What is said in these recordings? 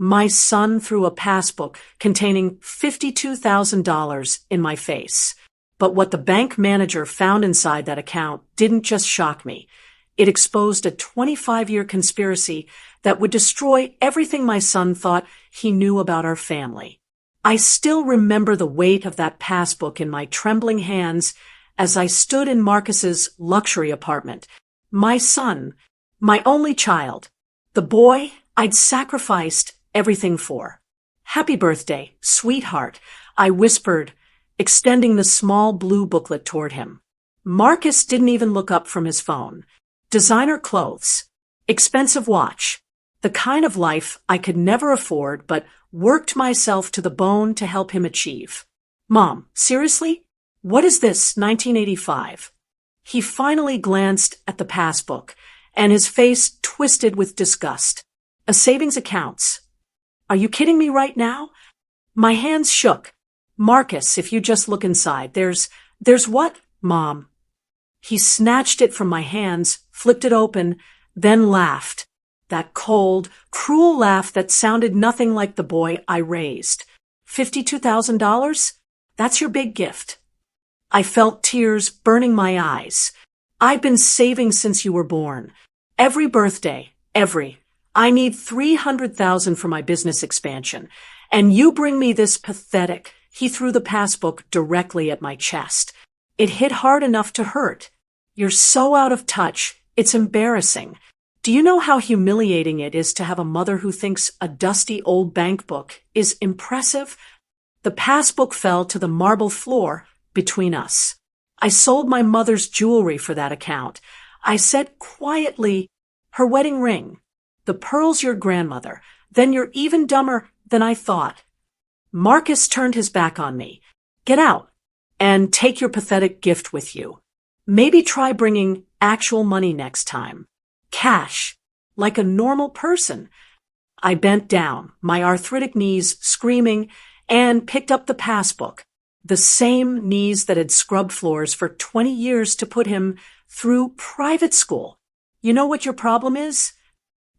My son threw a passbook containing $52,000 in my face. But what the bank manager found inside that account didn't just shock me. It exposed a 25-year conspiracy that would destroy everything my son thought he knew about our family. I still remember the weight of that passbook in my trembling hands as I stood in Marcus's luxury apartment. My son, my only child, the boy I'd sacrificed everything for. "Happy birthday, sweetheart," I whispered, extending the small blue booklet toward him. Marcus didn't even look up from his phone. Designer clothes, expensive watch, the kind of life I could never afford but worked myself to the bone to help him achieve. "Mom, seriously? What is this, 1985? He finally glanced at the passbook, and his face twisted with disgust. "A savings accounts. Are you kidding me right now?" My hands shook. "Marcus, if you just look inside, there's what, Mom?" He snatched it from my hands, flipped it open, then laughed. That cold, cruel laugh that sounded nothing like the boy I raised. $52,000? That's your big gift. I felt tears burning my eyes. "I've been saving since you were born. Every birthday, I need $300,000 for my business expansion. And you bring me this pathetic—" He threw the passbook directly at my chest. It hit hard enough to hurt. "You're so out of touch, it's embarrassing. Do you know how humiliating it is to have a mother who thinks a dusty old bank book is impressive?" The passbook fell to the marble floor between us. "I sold my mother's jewelry for that account," I said quietly. "Her wedding ring. The pearls your grandmother. Then you're even dumber than I thought." Marcus turned his back on me. "Get out and take your pathetic gift with you. Maybe try bringing actual money next time. Cash, like a normal person." I bent down, my arthritic knees screaming, and picked up the passbook. The same knees that had scrubbed floors for 20 years to put him through private school. "You know what your problem is?"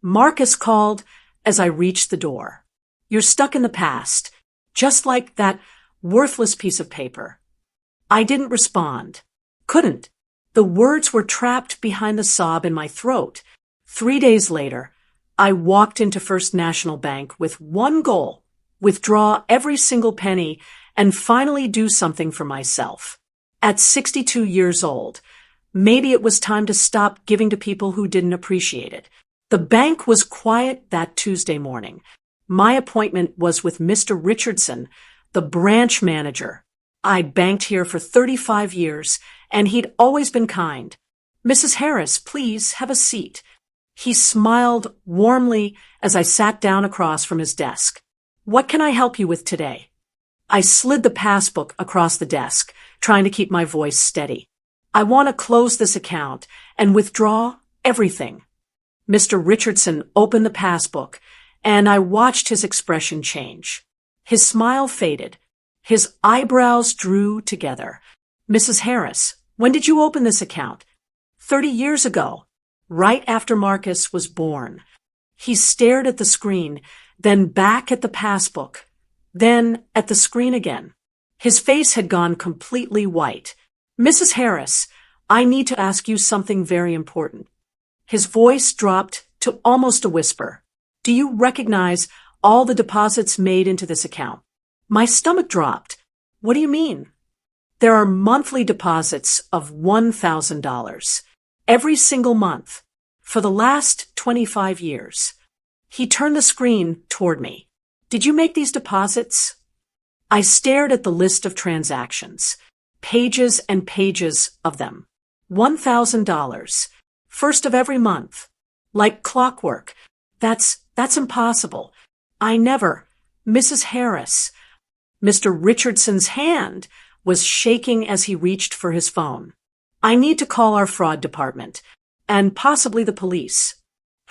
Marcus called as I reached the door. "You're stuck in the past, just like that worthless piece of paper." I didn't respond. Couldn't. The words were trapped behind the sob in my throat. 3 days later, I walked into First National Bank with one goal: withdraw every single penny and finally do something for myself. At 62 years old, maybe it was time to stop giving to people who didn't appreciate it. The bank was quiet that Tuesday morning. My appointment was with Mr. Richardson, the branch manager. I'd banked here for 35 years, and he'd always been kind. "Mrs. Harris, please have a seat." He smiled warmly as I sat down across from his desk. "What can I help you with today?" I slid the passbook across the desk, trying to keep my voice steady. "I want to close this account and withdraw everything." Mr. Richardson opened the passbook, and I watched his expression change. His smile faded. His eyebrows drew together. "Mrs. Harris, when did you open this account?" 30 years ago, right after Marcus was born." He stared at the screen, then back at the passbook, then at the screen again. His face had gone completely white. "Mrs. Harris, I need to ask you something very important." His voice dropped to almost a whisper. "Do you recognize all the deposits made into this account?" My stomach dropped. "What do you mean?" "There are monthly deposits of $1,000. Every single month. For the last 25 years. He turned the screen toward me. "Did you make these deposits?" I stared at the list of transactions. Pages and pages of them. $1,000. First of every month. Like clockwork. That's impossible. I never. "Mrs. Harris." Mr. Richardson's hand was shaking as he reached for his phone. "I need to call our fraud department, and possibly the police,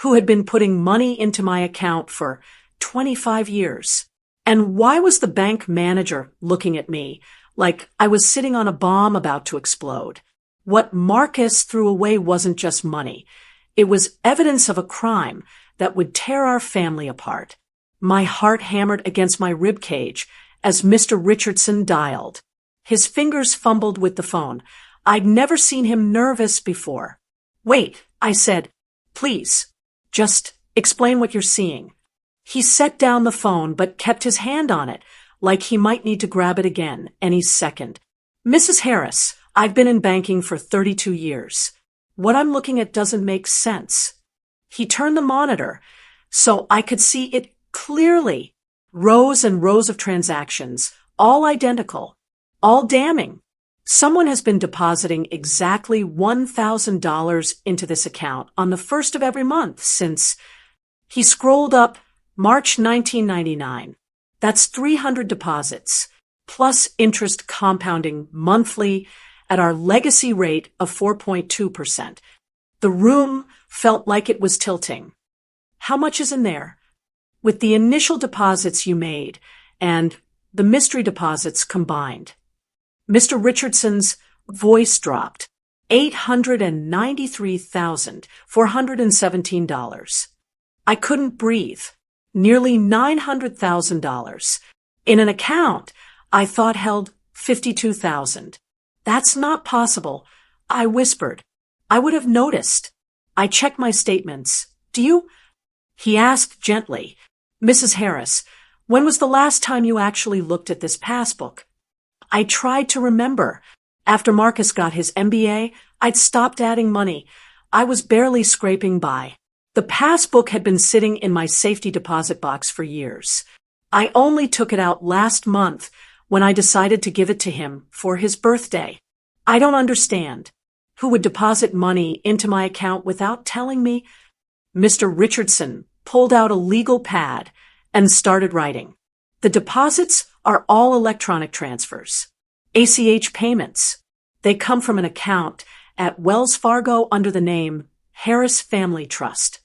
who had been putting money into my account for 25 years. And why was the bank manager looking at me like I was sitting on a bomb about to explode? What Marcus threw away wasn't just money. It was evidence of a crime that would tear our family apart. My heart hammered against my rib cage as Mr. Richardson dialed. His fingers fumbled with the phone. I'd never seen him nervous before. Wait, I said. Please. Just explain what you're seeing. He set down the phone but kept his hand on it, like he might need to grab it again any second. Mrs. Harris, I've been in banking for 32 years. What I'm looking at doesn't make sense. He turned the monitor so I could see it clearly. Rows and rows of transactions, all identical, all damning. Someone has been depositing exactly $1,000 into this account on the first of every month since. He scrolled up March 1999. That's 300 deposits, plus interest compounding monthly at our legacy rate of 4.2%. The room felt like it was tilting. How much is in there? With the initial deposits you made and the mystery deposits combined. Mr. Richardson's voice dropped. $893,417. I couldn't breathe. Nearly $900,000 in an account I thought held $52,000. That's not possible, I whispered. I would have noticed. I checked my statements. Do you? He asked gently. Mrs. Harris, when was the last time you actually looked at this passbook? I tried to remember. After Marcus got his MBA, I'd stopped adding money. I was barely scraping by. The passbook had been sitting in my safety deposit box for years. I only took it out last month when I decided to give it to him for his birthday. I don't understand. Who would deposit money into my account without telling me? Mr. Richardson pulled out a legal pad and started writing. The deposits are all electronic transfers. ACH payments. They come from an account at Wells Fargo under the name Harris Family Trust.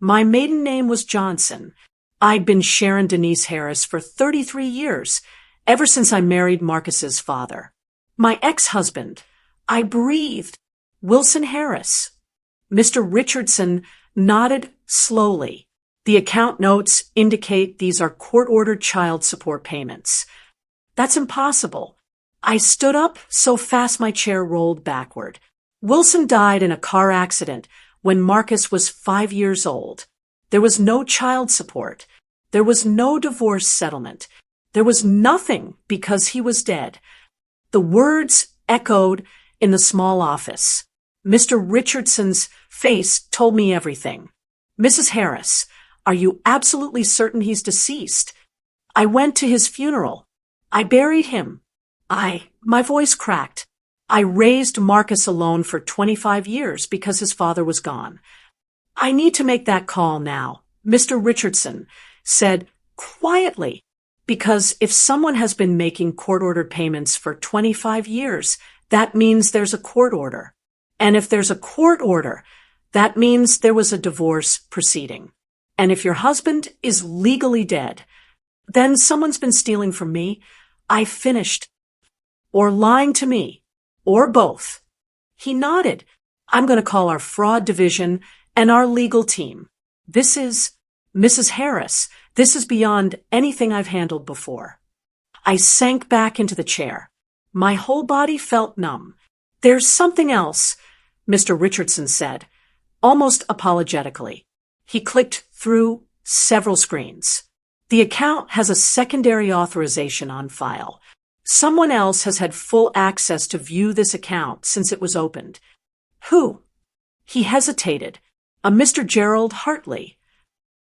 My maiden name was Johnson. I'd been Sharon Denise Harris for 33 years, ever since I married Marcus's father. My ex-husband, I breathed, Wilson Harris. Mr. Richardson nodded slowly. The account notes indicate these are court-ordered child support payments. That's impossible. I stood up so fast my chair rolled backward. Wilson died in a car accident when Marcus was 5 years old. There was no child support. There was no divorce settlement. There was nothing because he was dead. The words echoed in the small office. Mr. Richardson's face told me everything. Mrs. Harris, are you absolutely certain he's deceased? I went to his funeral. I buried him. My voice cracked. I raised Marcus alone for 25 years because his father was gone. I need to make that call now, Mr. Richardson said quietly, because if someone has been making court-ordered payments for 25 years, that means there's a court order. And if there's a court order, that means there was a divorce proceeding. And if your husband is legally dead, then someone's been stealing from me. I finished. Or lying to me. Or both. He nodded. I'm going to call our fraud division and our legal team. This is Mrs. Harris. This is beyond anything I've handled before. I sank back into the chair. My whole body felt numb. There's something else, Mr. Richardson said, almost apologetically. He clicked through several screens. The account has a secondary authorization on file. Someone else has had full access to view this account since it was opened. Who? He hesitated. A Mr. Gerald Hartley.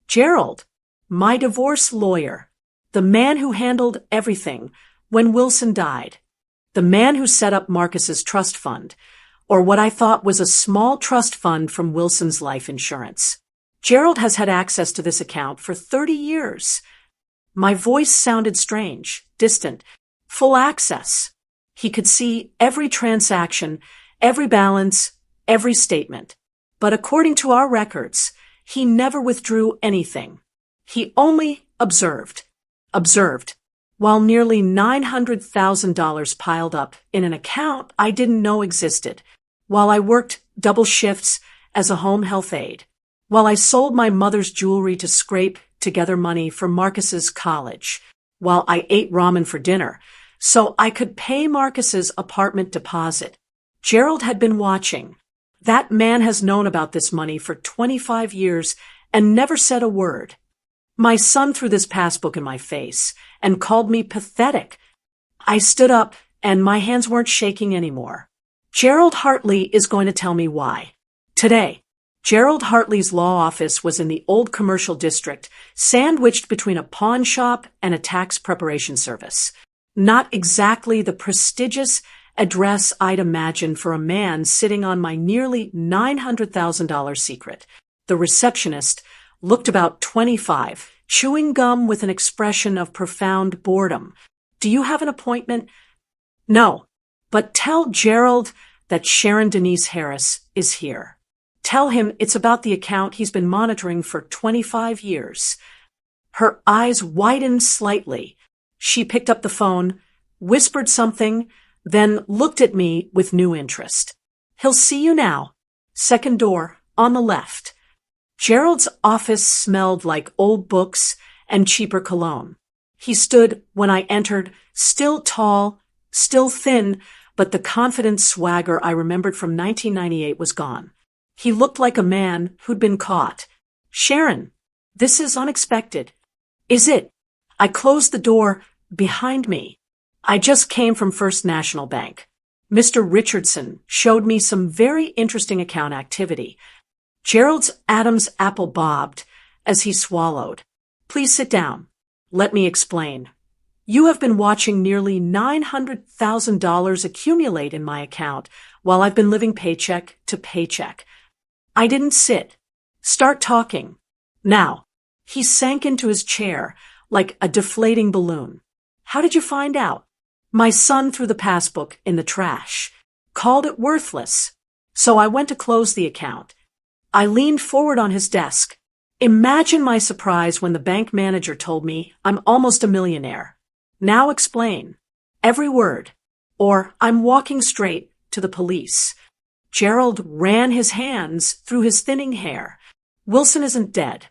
Gerald, my divorce lawyer. The man who handled everything when Wilson died. The man who set up Marcus's trust fund, or what I thought was a small trust fund from Wilson's life insurance. Gerald has had access to this account for 30 years. My voice sounded strange, distant. Full access. He could see every transaction, every balance, every statement. But according to our records, he never withdrew anything. He only observed. While nearly $900,000 piled up in an account I didn't know existed. While I worked double shifts as a home health aide. While I sold my mother's jewelry to scrape together money for Marcus's college while I ate ramen for dinner so I could pay Marcus's apartment deposit. Gerald had been watching. That man has known about this money for 25 years and never said a word. My son threw this passbook in my face and called me pathetic. I stood up and my hands weren't shaking anymore. Gerald Hartley is going to tell me why. Today, Gerald Hartley's law office was in the old commercial district, sandwiched between a pawn shop and a tax preparation service. Not exactly the prestigious address I'd imagined for a man sitting on my nearly $900,000 secret. The receptionist looked about 25, chewing gum with an expression of profound boredom. "Do you have an appointment?" "No, but tell Gerald that Sharon Denise Harris is here. Tell him it's about the account he's been monitoring for 25 years. Her eyes widened slightly. She picked up the phone, whispered something, then looked at me with new interest. "He'll see you now. Second door, on the left." Gerald's office smelled like old books and cheaper cologne. He stood when I entered, still tall, still thin, but the confident swagger I remembered from 1998 was gone. He looked like a man who'd been caught. "Sharon, this is unexpected." "Is it?" I closed the door behind me. "I just came from First National Bank. Mr. Richardson showed me some very interesting account activity." Gerald's Adam's apple bobbed as he swallowed. "Please sit down. Let me explain. You have been watching nearly $900,000 accumulate in my account while I've been living paycheck to paycheck." I didn't sit. "Start talking. Now." He sank into his chair like a deflating balloon. "How did you find out?" "My son threw the passbook in the trash. Called it worthless. So I went to close the account." I leaned forward on his desk. Imagine my surprise when the bank manager told me I'm almost a millionaire. "Now explain." Every word. Or I'm walking straight to the police. Gerald ran his hands through his thinning hair. "Wilson isn't dead."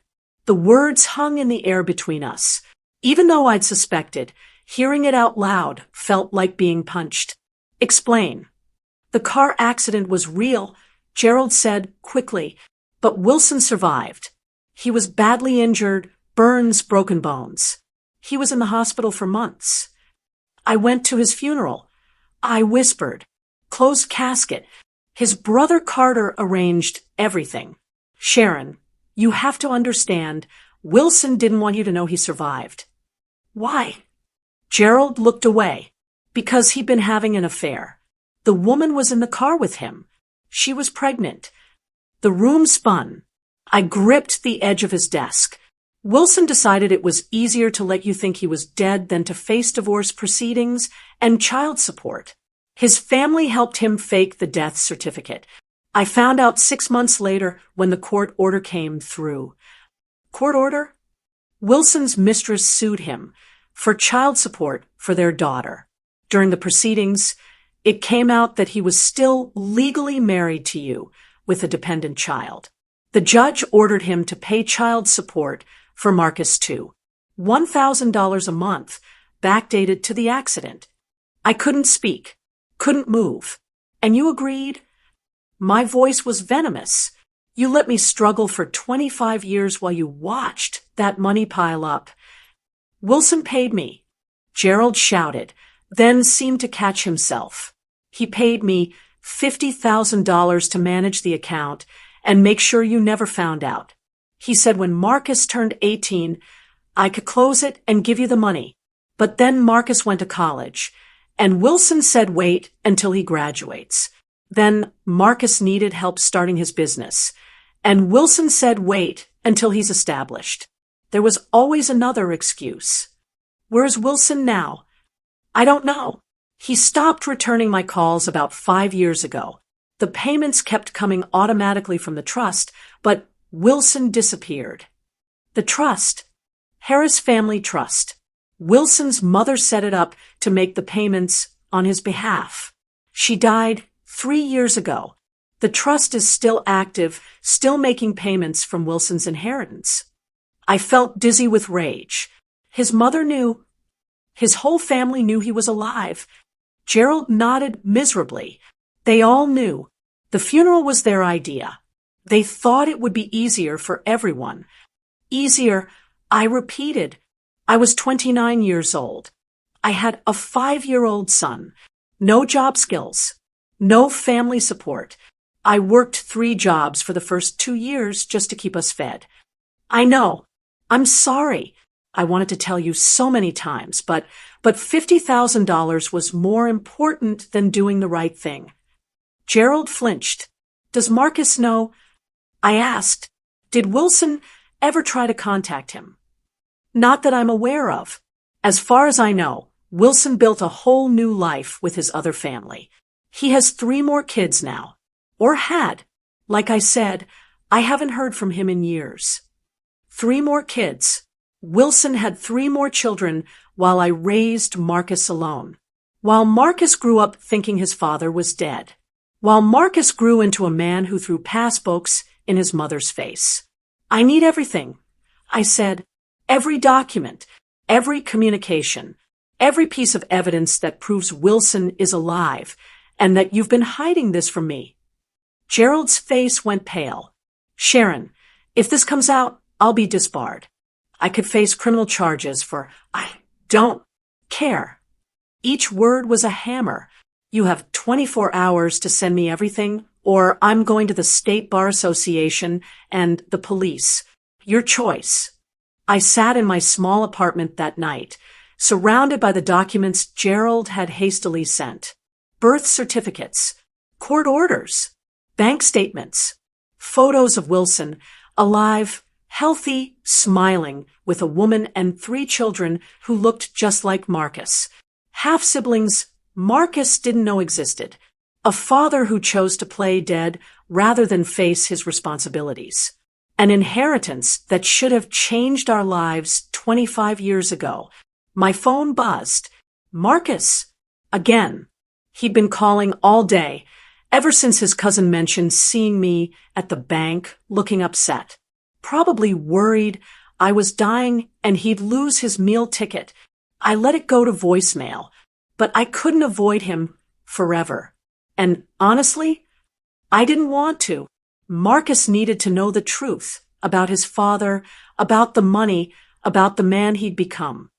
The words hung in the air between us. Even though I'd suspected, hearing it out loud felt like being punched. "Explain." "The car accident was real," Gerald said quickly, "but Wilson survived. He was badly injured, burns, broken bones. He was in the hospital for months. I went to his funeral." I whispered. "Closed casket." His brother Carter arranged everything. "Sharon, you have to understand, Wilson didn't want you to know he survived." "Why?" Gerald looked away. "Because he'd been having an affair. The woman was in the car with him. She was pregnant." The room spun. I gripped the edge of his desk. "Wilson decided it was easier to let you think he was dead than to face divorce proceedings and child support. His family helped him fake the death certificate. I found out 6 months later when the court order came through." "Court order?" "Wilson's mistress sued him for child support for their daughter. During the proceedings, it came out that he was still legally married to you with a dependent child. The judge ordered him to pay child support for Marcus too. $1,000 a month, backdated to the accident. I couldn't speak, couldn't move. And you agreed?" My voice was venomous. "You let me struggle for 25 years while you watched that money pile up." "Wilson paid me," Gerald shouted, then seemed to catch himself. "He paid me $50,000 to manage the account and make sure you never found out. He said when Marcus turned 18, I could close it and give you the money. But then Marcus went to college, and Wilson said wait until he graduates. Then Marcus needed help starting his business, and Wilson said wait until he's established. There was always another excuse. Where's Wilson now? I don't know. He stopped returning my calls about 5 years ago. The payments kept coming automatically from the trust, but Wilson disappeared. The trust? Harris Family Trust. Wilson's mother set it up to make the payments on his behalf. She died 3 years ago. The trust is still active, still making payments from Wilson's inheritance. I felt dizzy with rage. His mother knew. His whole family knew he was alive. Gerald nodded miserably. They all knew. The funeral was their idea. They thought it would be easier for everyone. Easier, I repeated. I was 29 years old. I had a 5-year-old son. No job skills. No family support. I worked 3 jobs for the first 2 years just to keep us fed. I know. I'm sorry. I wanted to tell you so many times, but $50,000 was more important than doing the right thing. Gerald flinched. Does Marcus know? I asked. Did Wilson ever try to contact him? Not that I'm aware of. As far as I know, Wilson built a whole new life with his other family. He has 3 more kids now. Or had. Like I said, I haven't heard from him in years. 3 more kids. Wilson had 3 more children while I raised Marcus alone. While Marcus grew up thinking his father was dead. While Marcus grew into a man who threw passbooks in his mother's face. I need everything. I said, every document, every communication, every piece of evidence that proves Wilson is alive and that you've been hiding this from me. Gerald's face went pale. Sharon, if this comes out, I'll be disbarred. I could face criminal charges for I don't care. Each word was a hammer. You have 24 hours to send me everything, or I'm going to the State Bar Association and the police. Your choice. I sat in my small apartment that night, surrounded by the documents Gerald had hastily sent. Birth certificates, court orders, bank statements, photos of Wilson, alive, healthy, smiling, with a woman and 3 children who looked just like Marcus. Half-siblings Marcus didn't know existed. A father who chose to play dead rather than face his responsibilities. An inheritance that should have changed our lives 25 years ago. My phone buzzed. Marcus. Again. He'd been calling all day, ever since his cousin mentioned seeing me at the bank looking upset. Probably worried I was dying and he'd lose his meal ticket. I let it go to voicemail, but I couldn't avoid him forever. And honestly, I didn't want to. Marcus needed to know the truth about his father, about the money, about the man he'd become.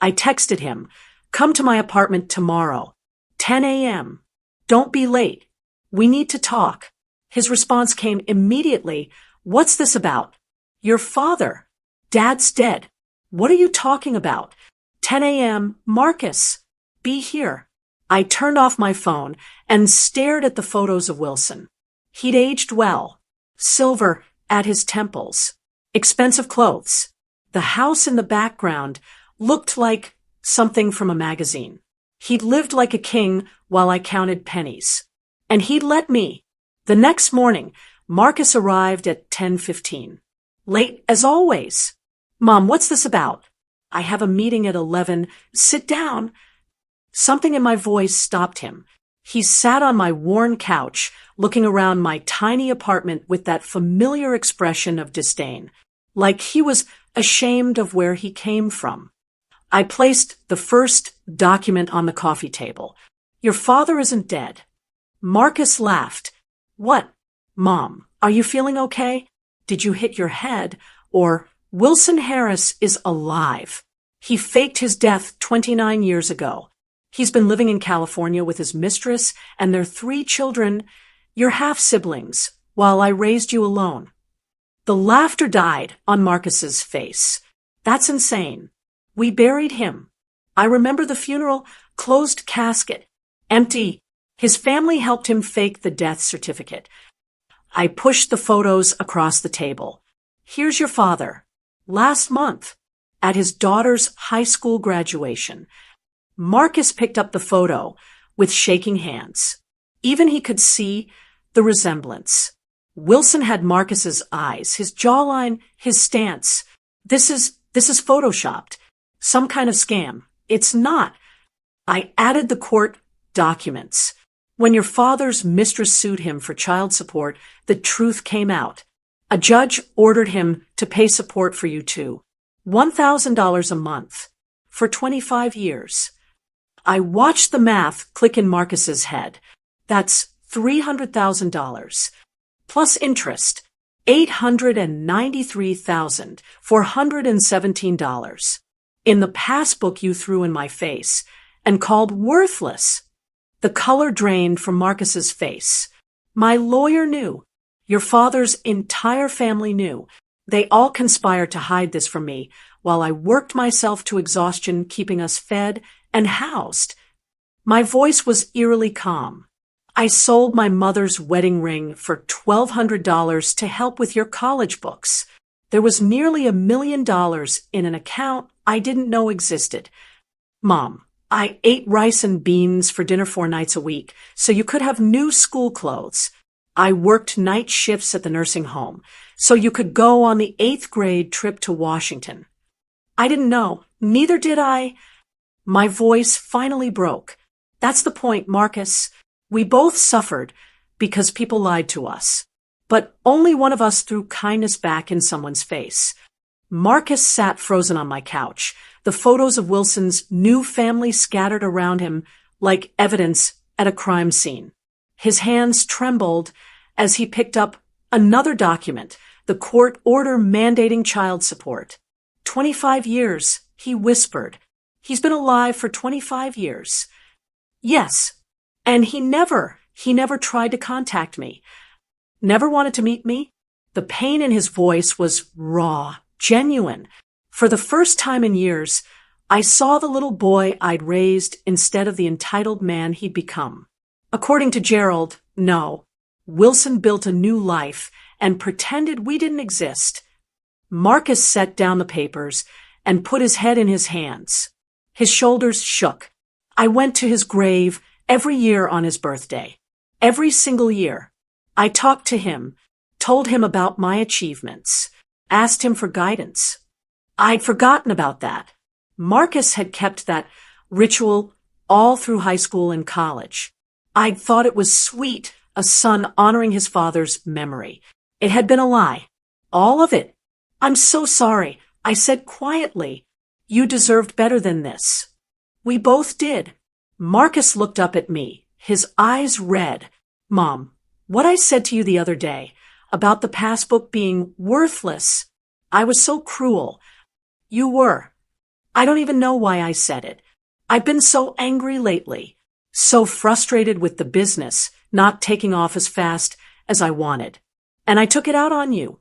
I texted him, come to my apartment tomorrow, 10 a.m. Don't be late. We need to talk. His response came immediately. What's this about? Your father. Dad's dead. What are you talking about? 10 a.m. Marcus. Be here. I turned off my phone and stared at the photos of Wilson. He'd aged well. Silver at his temples. Expensive clothes. The house in the background looked like something from a magazine. He'd lived like a king while I counted pennies. And he'd let me. The next morning, Marcus arrived at 10:15. Late as always. Mom, what's this about? I have a meeting at 11. Sit down. Something in my voice stopped him. He sat on my worn couch, looking around my tiny apartment with that familiar expression of disdain, like he was ashamed of where he came from. I placed the first document on the coffee table. Your father isn't dead. Marcus laughed. What? Mom, are you feeling okay? Did you hit your head? Or Wilson Harris is alive. He faked his death 29 years ago. He's been living in California with his mistress and their 3 children, your half-siblings, while I raised you alone. The laughter died on Marcus's face. That's insane. We buried him. I remember the funeral, closed casket, empty. His family helped him fake the death certificate. I pushed the photos across the table. Here's your father. Last month, at his daughter's high school graduation. Marcus picked up the photo with shaking hands. Even he could see the resemblance. Wilson had Marcus's eyes, his jawline, his stance. This is photoshopped. Some kind of scam. It's not. I added the court documents. When your father's mistress sued him for child support, the truth came out. A judge ordered him to pay support for you two. $1,000 a month. For 25 years. I watched the math click in Marcus's head. That's $300,000. Plus interest. $893,417. In the passbook you threw in my face and called worthless. The color drained from Marcus's face. My lawyer knew. Your father's entire family knew. They all conspired to hide this from me while I worked myself to exhaustion keeping us fed and housed. My voice was eerily calm. I sold my mother's wedding ring for $1,200 to help with your college books. There was nearly $1 million in an account I didn't know existed. Mom, I ate rice and beans for dinner 4 nights a week so you could have new school clothes. I worked night shifts at the nursing home so you could go on the 8th grade trip to Washington. I didn't know. Neither did I. My voice finally broke. That's the point, Marcus. We both suffered because people lied to us. But only one of us threw kindness back in someone's face. Marcus sat frozen on my couch, the photos of Wilson's new family scattered around him like evidence at a crime scene. His hands trembled as he picked up another document, the court order mandating child support. 25 years, he whispered. He's been alive for 25 years. Yes, and he never tried to contact me. Never wanted to meet me. The pain in his voice was raw, genuine. For the first time in years, I saw the little boy I'd raised instead of the entitled man he'd become. According to Gerald, no. Wilson built a new life and pretended we didn't exist. Marcus set down the papers and put his head in his hands. His shoulders shook. I went to his grave every year on his birthday. Every single year. I talked to him, told him about my achievements, asked him for guidance. I'd forgotten about that. Marcus had kept that ritual all through high school and college. I'd thought it was sweet, a son honoring his father's memory. It had been a lie. All of it. I'm so sorry, I said quietly. You deserved better than this. We both did. Marcus looked up at me, his eyes red. Mom, what I said to you the other day about the passbook being worthless, I was so cruel. You were. I don't even know why I said it. I've been so angry lately, so frustrated with the business not taking off as fast as I wanted. And I took it out on you.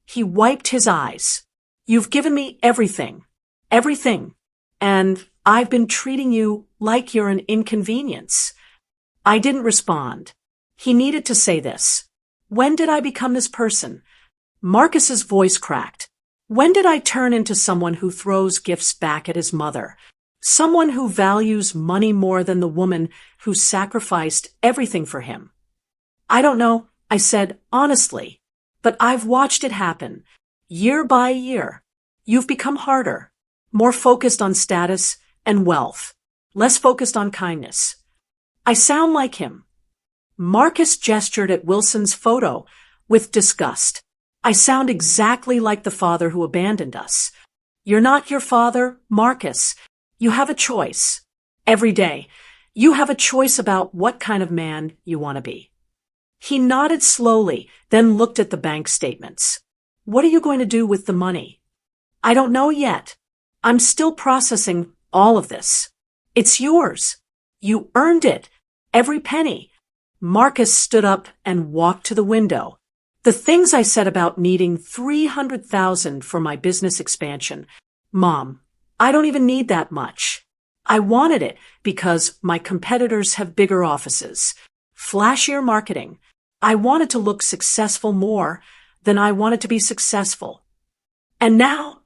He wiped his eyes. You've given me everything. Everything. And I've been treating you like you're an inconvenience. I didn't respond. He needed to say this. When did I become this person? Marcus's voice cracked. When did I turn into someone who throws gifts back at his mother? Someone who values money more than the woman who sacrificed everything for him? I don't know, I said honestly. But I've watched it happen. Year by year. You've become harder. More focused on status and wealth. Less focused on kindness. I sound like him. Marcus gestured at Wilson's photo with disgust. I sound exactly like the father who abandoned us. You're not your father, Marcus. You have a choice. Every day, you have a choice about what kind of man you want to be. He nodded slowly, then looked at the bank statements. What are you going to do with the money? I don't know yet. I'm still processing all of this. It's yours. You earned it. Every penny. Marcus stood up and walked to the window. The things I said about needing $300,000 for my business expansion. Mom, I don't even need that much. I wanted it because my competitors have bigger offices. Flashier marketing. I wanted to look successful more than I wanted to be successful. And now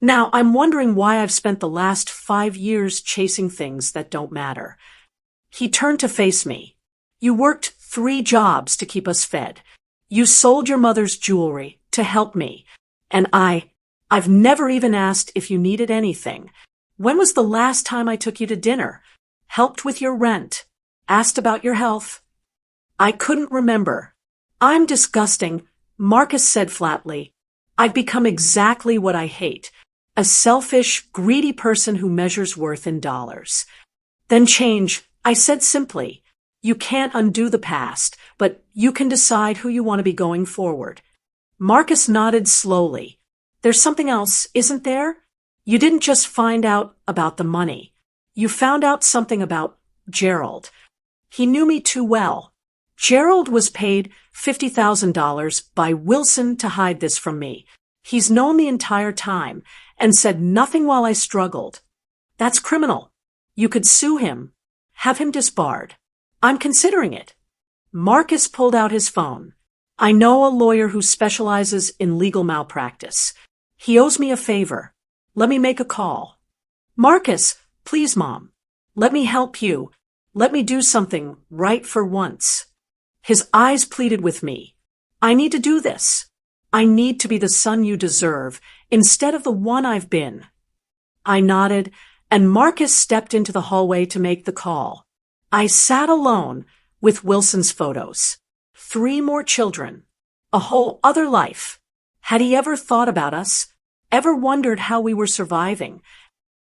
I'm wondering why I've spent the last 5 years chasing things that don't matter. He turned to face me. You worked 3 jobs to keep us fed. You sold your mother's jewelry to help me. And I've never even asked if you needed anything. When was the last time I took you to dinner? Helped with your rent? Asked about your health? I couldn't remember. I'm disgusting. Marcus said flatly, "I've become exactly what I hate. A selfish, greedy person who measures worth in dollars." "Then change," I said simply. "You can't undo the past, but you can decide who you want to be going forward." Marcus nodded slowly. "There's something else, isn't there? You didn't just find out about the money. You found out something about Gerald." He knew me too well. Gerald was paid $50,000 by Wilson to hide this from me. He's known the entire time and said nothing while I struggled. That's criminal. You could sue him, have him disbarred. I'm considering it. Marcus pulled out his phone. "I know a lawyer who specializes in legal malpractice. He owes me a favor. Let me make a call." "Marcus, please, Mom. Let me help you. Let me do something right for once." His eyes pleaded with me. "I need to do this. I need to be the son you deserve instead of the one I've been." I nodded, and Marcus stepped into the hallway to make the call. I sat alone with Wilson's photos. 3 more children. A whole other life. Had he ever thought about us? Ever wondered how we were surviving?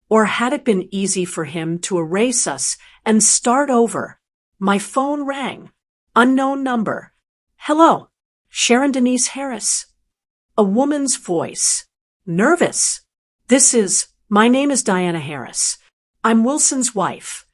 Or had it been easy for him to erase us and start over? My phone rang. Unknown number. "Hello, Sharon Denise Harris." A woman's voice. Nervous. My name is Diana Harris. I'm Wilson's wife."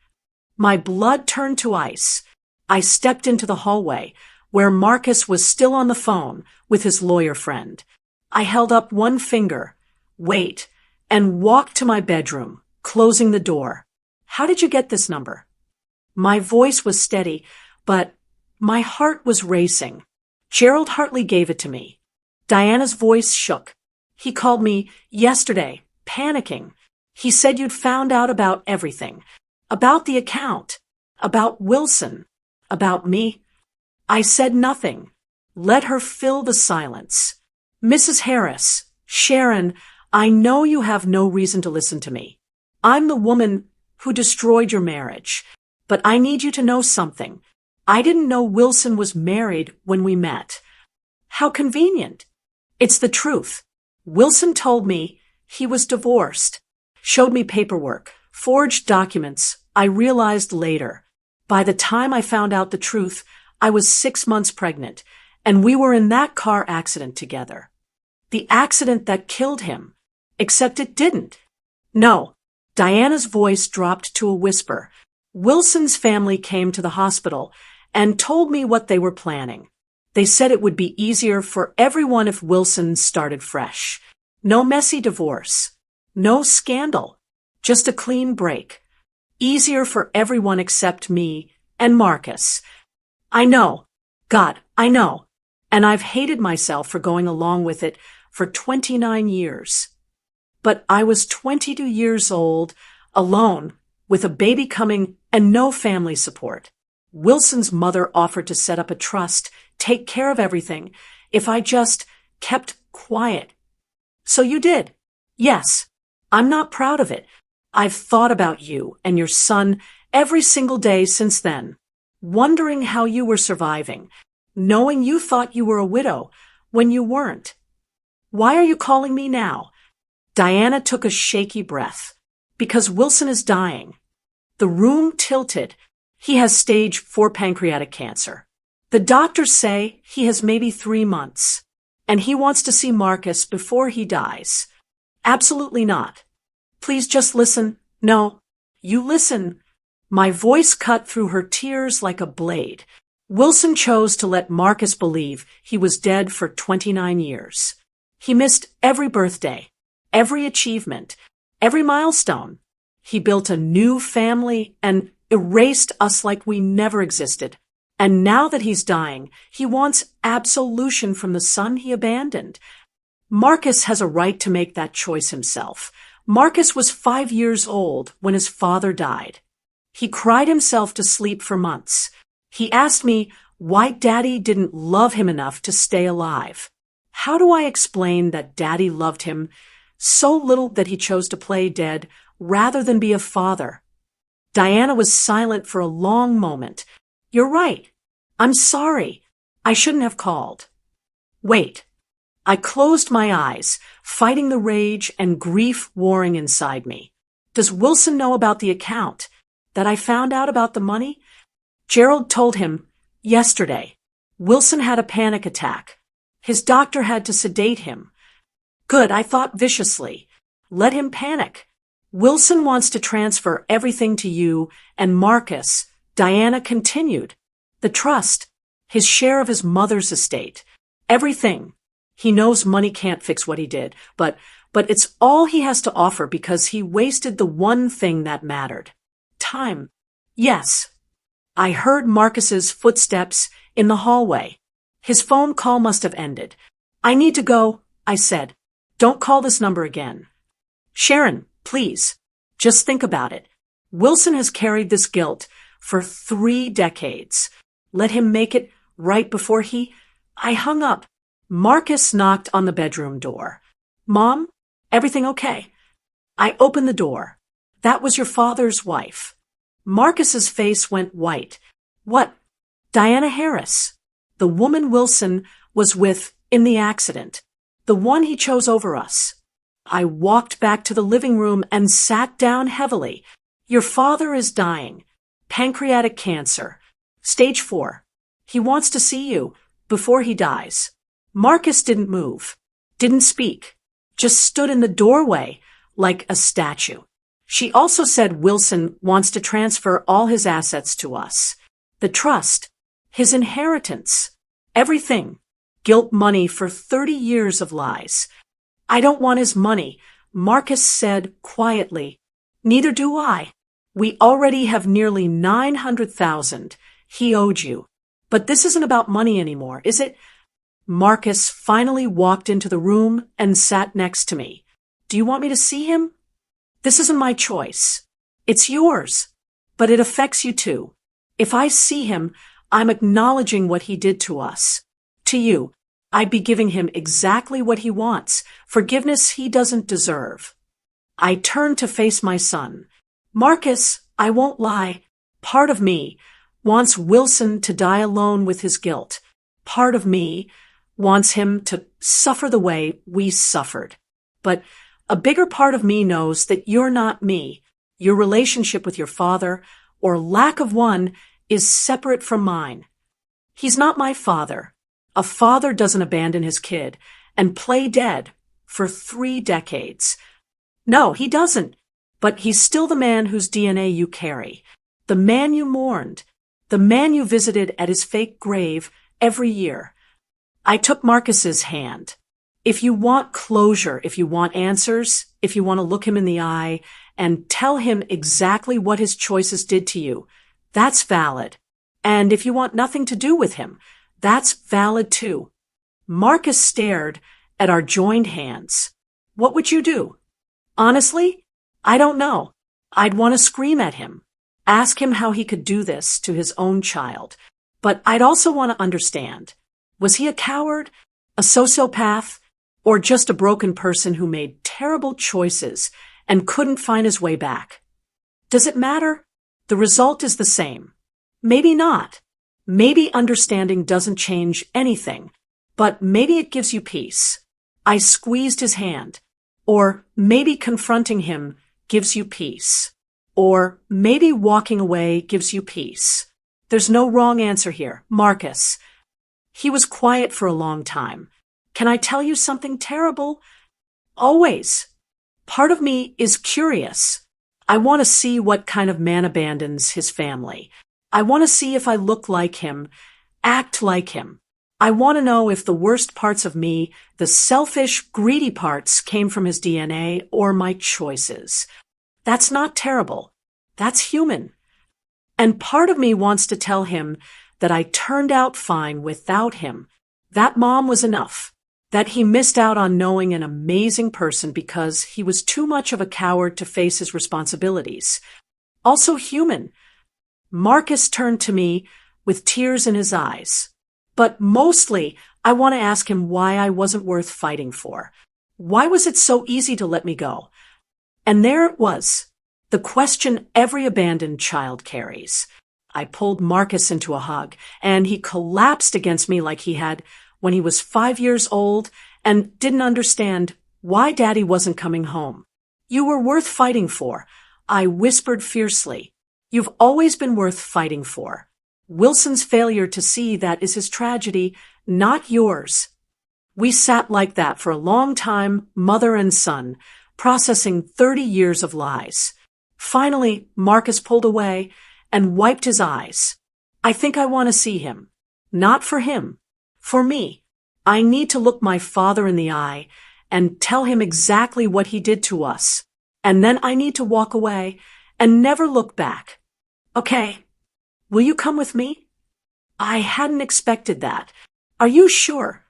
My blood turned to ice. I stepped into the hallway, where Marcus was still on the phone with his lawyer friend. I held up one finger, wait, and walked to my bedroom, closing the door. "How did you get this number?" My voice was steady, but my heart was racing. "Gerald Hartley gave it to me." Diana's voice shook. "He called me yesterday, panicking. He said you'd found out about everything. About the account. About Wilson. About me." I said nothing. Let her fill the silence. "Mrs. Harris, Sharon, I know you have no reason to listen to me. I'm the woman who destroyed your marriage. But I need you to know something. I didn't know Wilson was married when we met." "How convenient." "It's the truth. Wilson told me he was divorced. Showed me paperwork, forged documents. I realized later. By the time I found out the truth, I was 6 months pregnant, and we were in that car accident together. The accident that killed him. Except it didn't." "No." Diana's voice dropped to a whisper. "Wilson's family came to the hospital and told me what they were planning. They said it would be easier for everyone if Wilson started fresh. No messy divorce. No scandal. Just a clean break. Easier for everyone except me and Marcus. I know. God, I know. And I've hated myself for going along with it for 29 years. But I was 22 years old, alone, with a baby coming and no family support. Wilson's mother offered to set up a trust, take care of everything, if I just kept quiet. So you did. Yes. I'm not proud of it. I've thought about you and your son every single day since then, wondering how you were surviving, knowing you thought you were a widow when you weren't. Why are you calling me now?" Diana took a shaky breath. "Because Wilson is dying." The room tilted. "He has stage 4 pancreatic cancer. The doctors say he has maybe 3 months, and he wants to see Marcus before he dies." "Absolutely not. Please just listen." "No, you listen." My voice cut through her tears like a blade. Wilson chose to let Marcus believe he was dead for 29 years. He missed every birthday, every achievement, every milestone. He built a new family and erased us like we never existed. And now that he's dying, he wants absolution from the son he abandoned. Marcus has a right to make that choice himself. Marcus was 5 years old when his father died. He cried himself to sleep for months. He asked me why Daddy didn't love him enough to stay alive. How do I explain that Daddy loved him so little that he chose to play dead rather than be a father? Diana was silent for a long moment. "You're right. I'm sorry. I shouldn't have called." Wait. I closed my eyes, fighting the rage and grief warring inside me. Does Wilson know about the account? That I found out about the money? Gerald told him yesterday. Wilson had a panic attack. His doctor had to sedate him. Good, I thought viciously. Let him panic. Wilson wants to transfer everything to you and Marcus. Diana continued. The trust, his share of his mother's estate, everything. He knows money can't fix what he did, but it's all he has to offer because he wasted the one thing that mattered. Time. Yes. I heard Marcus's footsteps in the hallway. His phone call must have ended. I need to go, I said. Don't call this number again. Sharon, please. Just think about it. Wilson has carried this guilt for 3 decades. Let him make it right before I hung up. Marcus knocked on the bedroom door. Mom, everything okay? I opened the door. That was your father's wife. Marcus's face went white. What? Diana Harris. The woman Wilson was with in the accident. The one he chose over us. I walked back to the living room and sat down heavily. Your father is dying. Pancreatic cancer. Stage 4. He wants to see you before he dies. Marcus didn't move, didn't speak, just stood in the doorway like a statue. She also said Wilson wants to transfer all his assets to us. The trust, his inheritance, everything. Guilt money for 30 years of lies. I don't want his money, Marcus said quietly. Neither do I. We already have nearly 900,000 he owed you. But this isn't about money anymore, is it? Marcus finally walked into the room and sat next to me. Do you want me to see him? This isn't my choice. It's yours. But it affects you too. If I see him, I'm acknowledging what he did to us. To you, I'd be giving him exactly what he wants, forgiveness he doesn't deserve. I turned to face my son. Marcus, I won't lie. Part of me wants Wilson to die alone with his guilt. Part of me wants him to suffer the way we suffered. But a bigger part of me knows that you're not me. Your relationship with your father, or lack of one, is separate from mine. He's not my father. A father doesn't abandon his kid and play dead for 3 decades. No, he doesn't. But he's still the man whose DNA you carry. The man you mourned. The man you visited at his fake grave every year. I took Marcus's hand. If you want closure, if you want answers, if you want to look him in the eye and tell him exactly what his choices did to you, that's valid. And if you want nothing to do with him, that's valid too. Marcus stared at our joined hands. What would you do? Honestly, I don't know. I'd want to scream at him, ask him how he could do this to his own child. But I'd also want to understand. Was he a coward, a sociopath, or just a broken person who made terrible choices and couldn't find his way back? Does it matter? The result is the same. Maybe not. Maybe understanding doesn't change anything, but maybe it gives you peace. I squeezed his hand. Or maybe confronting him gives you peace. Or maybe walking away gives you peace. There's no wrong answer here, Marcus. He was quiet for a long time. Can I tell you something terrible? Always. Part of me is curious. I want to see what kind of man abandons his family. I want to see if I look like him, act like him. I want to know if the worst parts of me, the selfish, greedy parts, came from his DNA or my choices. That's not terrible. That's human. And part of me wants to tell him that I turned out fine without him. That mom was enough. That he missed out on knowing an amazing person because he was too much of a coward to face his responsibilities. Also human. Marcus turned to me with tears in his eyes. But mostly, I want to ask him why I wasn't worth fighting for. Why was it so easy to let me go? And there it was, the question every abandoned child carries. I pulled Marcus into a hug, and he collapsed against me like he had, when he was 5 years old and didn't understand why Daddy wasn't coming home. You were worth fighting for, I whispered fiercely. You've always been worth fighting for. Wilson's failure to see that is his tragedy, not yours. We sat like that for a long time, mother and son, processing 30 years of lies. Finally, Marcus pulled away and wiped his eyes. I think I want to see him. Not for him. For me. I need to look my father in the eye and tell him exactly what he did to us. And then I need to walk away and never look back. Okay. Will you come with me? I hadn't expected that. Are you sure?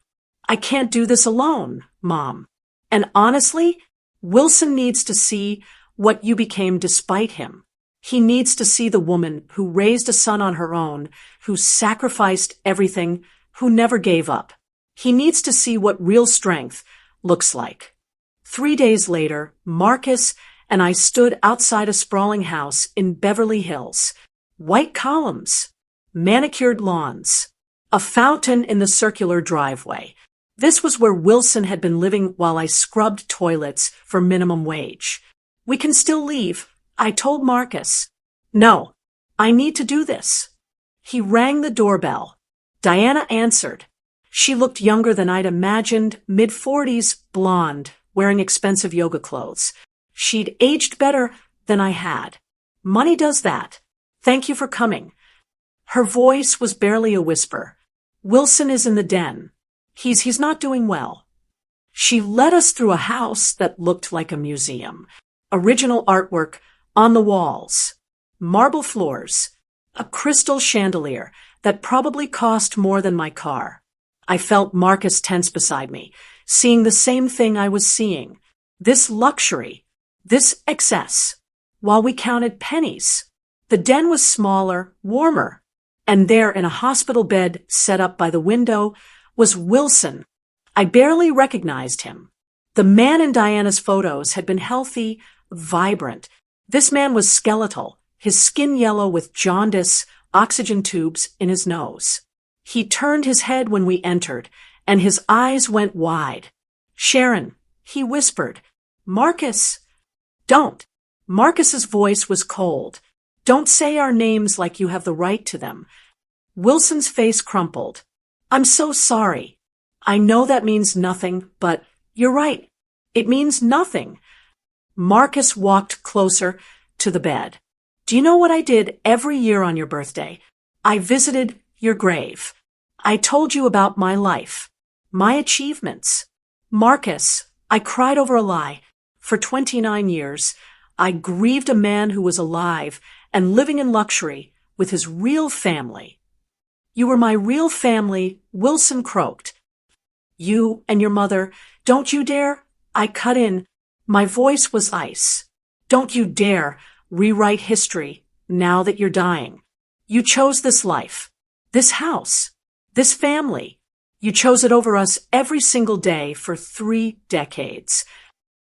I can't do this alone, Mom. And honestly, Wilson needs to see what you became despite him. He needs to see the woman who raised a son on her own, who sacrificed everything, who never gave up. He needs to see what real strength looks like. 3 days later, Marcus and I stood outside a sprawling house in Beverly Hills. White columns, manicured lawns, a fountain in the circular driveway. This was where Wilson had been living while I scrubbed toilets for minimum wage. We can still leave, I told Marcus. No, I need to do this. He rang the doorbell. Diana answered. She looked younger than I'd imagined, mid-40s, blonde, wearing expensive yoga clothes. She'd aged better than I had. Money does that. Thank you for coming. Her voice was barely a whisper. Wilson is in the den. He's not doing well. She led us through a house that looked like a museum. Original artwork on the walls. Marble floors. A crystal chandelier that probably cost more than my car. I felt Marcus tense beside me, seeing the same thing I was seeing. This luxury. This excess. While we counted pennies. The den was smaller, warmer. And there, in a hospital bed set up by the window, was Wilson. I barely recognized him. The man in Diana's photos had been healthy, vibrant. This man was skeletal, his skin yellow with jaundice, oxygen tubes in his nose. He turned his head when we entered, and his eyes went wide. Sharon, he whispered. Marcus. Don't. Marcus's voice was cold. Don't say our names like you have the right to them. Wilson's face crumpled. I'm so sorry. I know that means nothing, but you're right. It means nothing. Marcus walked closer to the bed. Do you know what I did every year on your birthday? I visited your grave. I told you about my life, my achievements. Marcus, I cried over a lie. For 29 years, I grieved a man who was alive and living in luxury with his real family. You were my real family, Wilson croaked. You and your mother, don't you dare? I cut in. My voice was ice. Don't you dare rewrite history now that you're dying. You chose this life, this house, this family. You chose it over us every single day for 3 decades.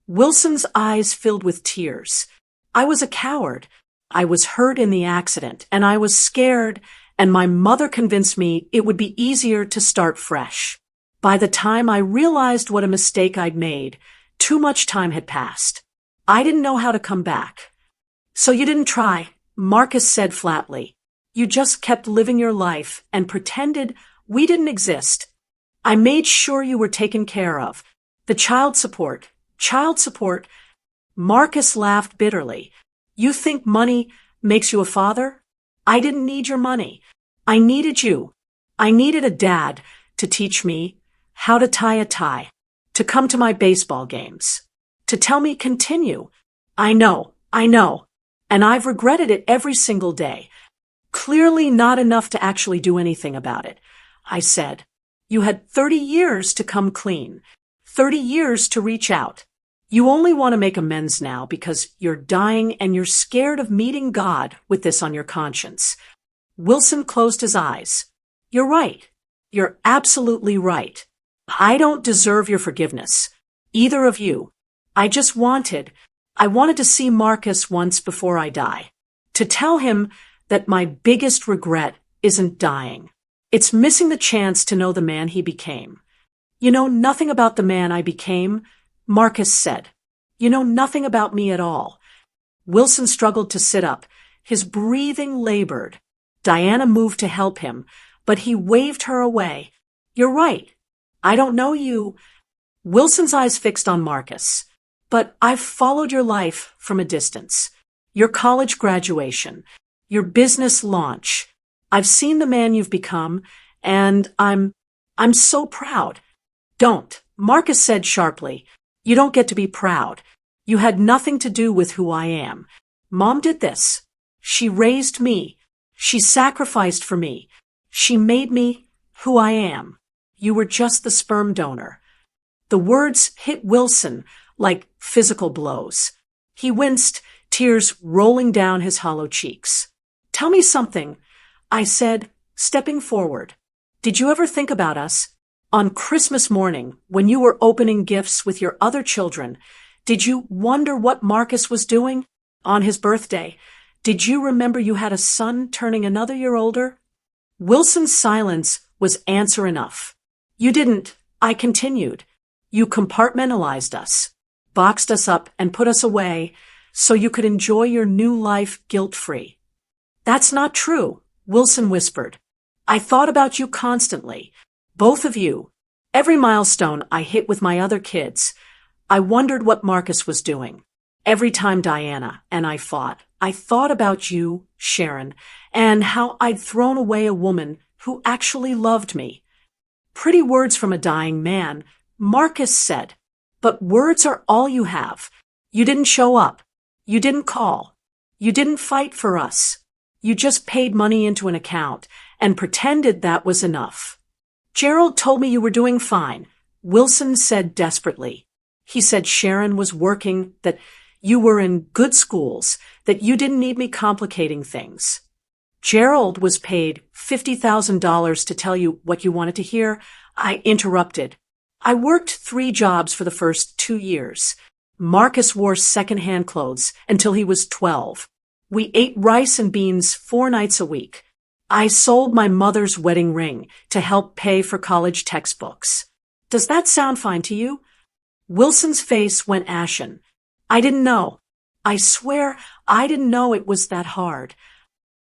Wilson's eyes filled with tears. I was a coward. I was hurt in the accident, and I was scared, and my mother convinced me it would be easier to start fresh. By the time I realized what a mistake I'd made, too much time had passed. I didn't know how to come back. So you didn't try, Marcus said flatly. You just kept living your life and pretended we didn't exist. I made sure you were taken care of. The child support. Marcus laughed bitterly. You think money makes you a father? I didn't need your money. I needed you. I needed a dad to teach me how to tie a tie, to come to my baseball games, to tell me continue. I know. And I've regretted it every single day. Clearly not enough to actually do anything about it. I said, you had 30 years to come clean, 30 years to reach out. You only want to make amends now because you're dying and you're scared of meeting God with this on your conscience. Wilson closed his eyes. You're right. You're absolutely right. I don't deserve your forgiveness. Either of you. I wanted to see Marcus once before I die. To tell him that my biggest regret isn't dying. It's missing the chance to know the man he became. You know nothing about the man I became, Marcus said. You know nothing about me at all. Wilson struggled to sit up. His breathing labored. Diana moved to help him, but he waved her away. You're right. I don't know you. Wilson's eyes fixed on Marcus. But I've followed your life from a distance. Your college graduation, your business launch. I've seen the man you've become, and I'm so proud. Don't, Marcus said sharply. You don't get to be proud. You had nothing to do with who I am. Mom did this. She raised me. She sacrificed for me. She made me who I am. You were just the sperm donor. The words hit Wilson like physical blows. He winced, tears rolling down his hollow cheeks. Tell me something, I said, stepping forward. Did you ever think about us? On Christmas morning, when you were opening gifts with your other children, did you wonder what Marcus was doing? On his birthday, did you remember you had a son turning another year older? Wilson's silence was answer enough. You didn't, I continued. You compartmentalized us, boxed us up and put us away so you could enjoy your new life guilt-free. That's not true, Wilson whispered. I thought about you constantly. Both of you. Every milestone I hit with my other kids. I wondered what Marcus was doing. Every time Diana and I fought, I thought about you, Sharon, and how I'd thrown away a woman who actually loved me. Pretty words from a dying man, Marcus said. But words are all you have. You didn't show up. You didn't call. You didn't fight for us. You just paid money into an account and pretended that was enough. Gerald told me you were doing fine, Wilson said desperately. He said Sharon was working, that you were in good schools, that you didn't need me complicating things. Gerald was paid $50,000 to tell you what you wanted to hear. I interrupted. I worked 3 jobs for the first 2 years. Marcus wore second-hand clothes until he was 12. We ate rice and beans 4 nights a week. I sold my mother's wedding ring to help pay for college textbooks. Does that sound fine to you? Wilson's face went ashen. I didn't know. I swear I didn't know it was that hard.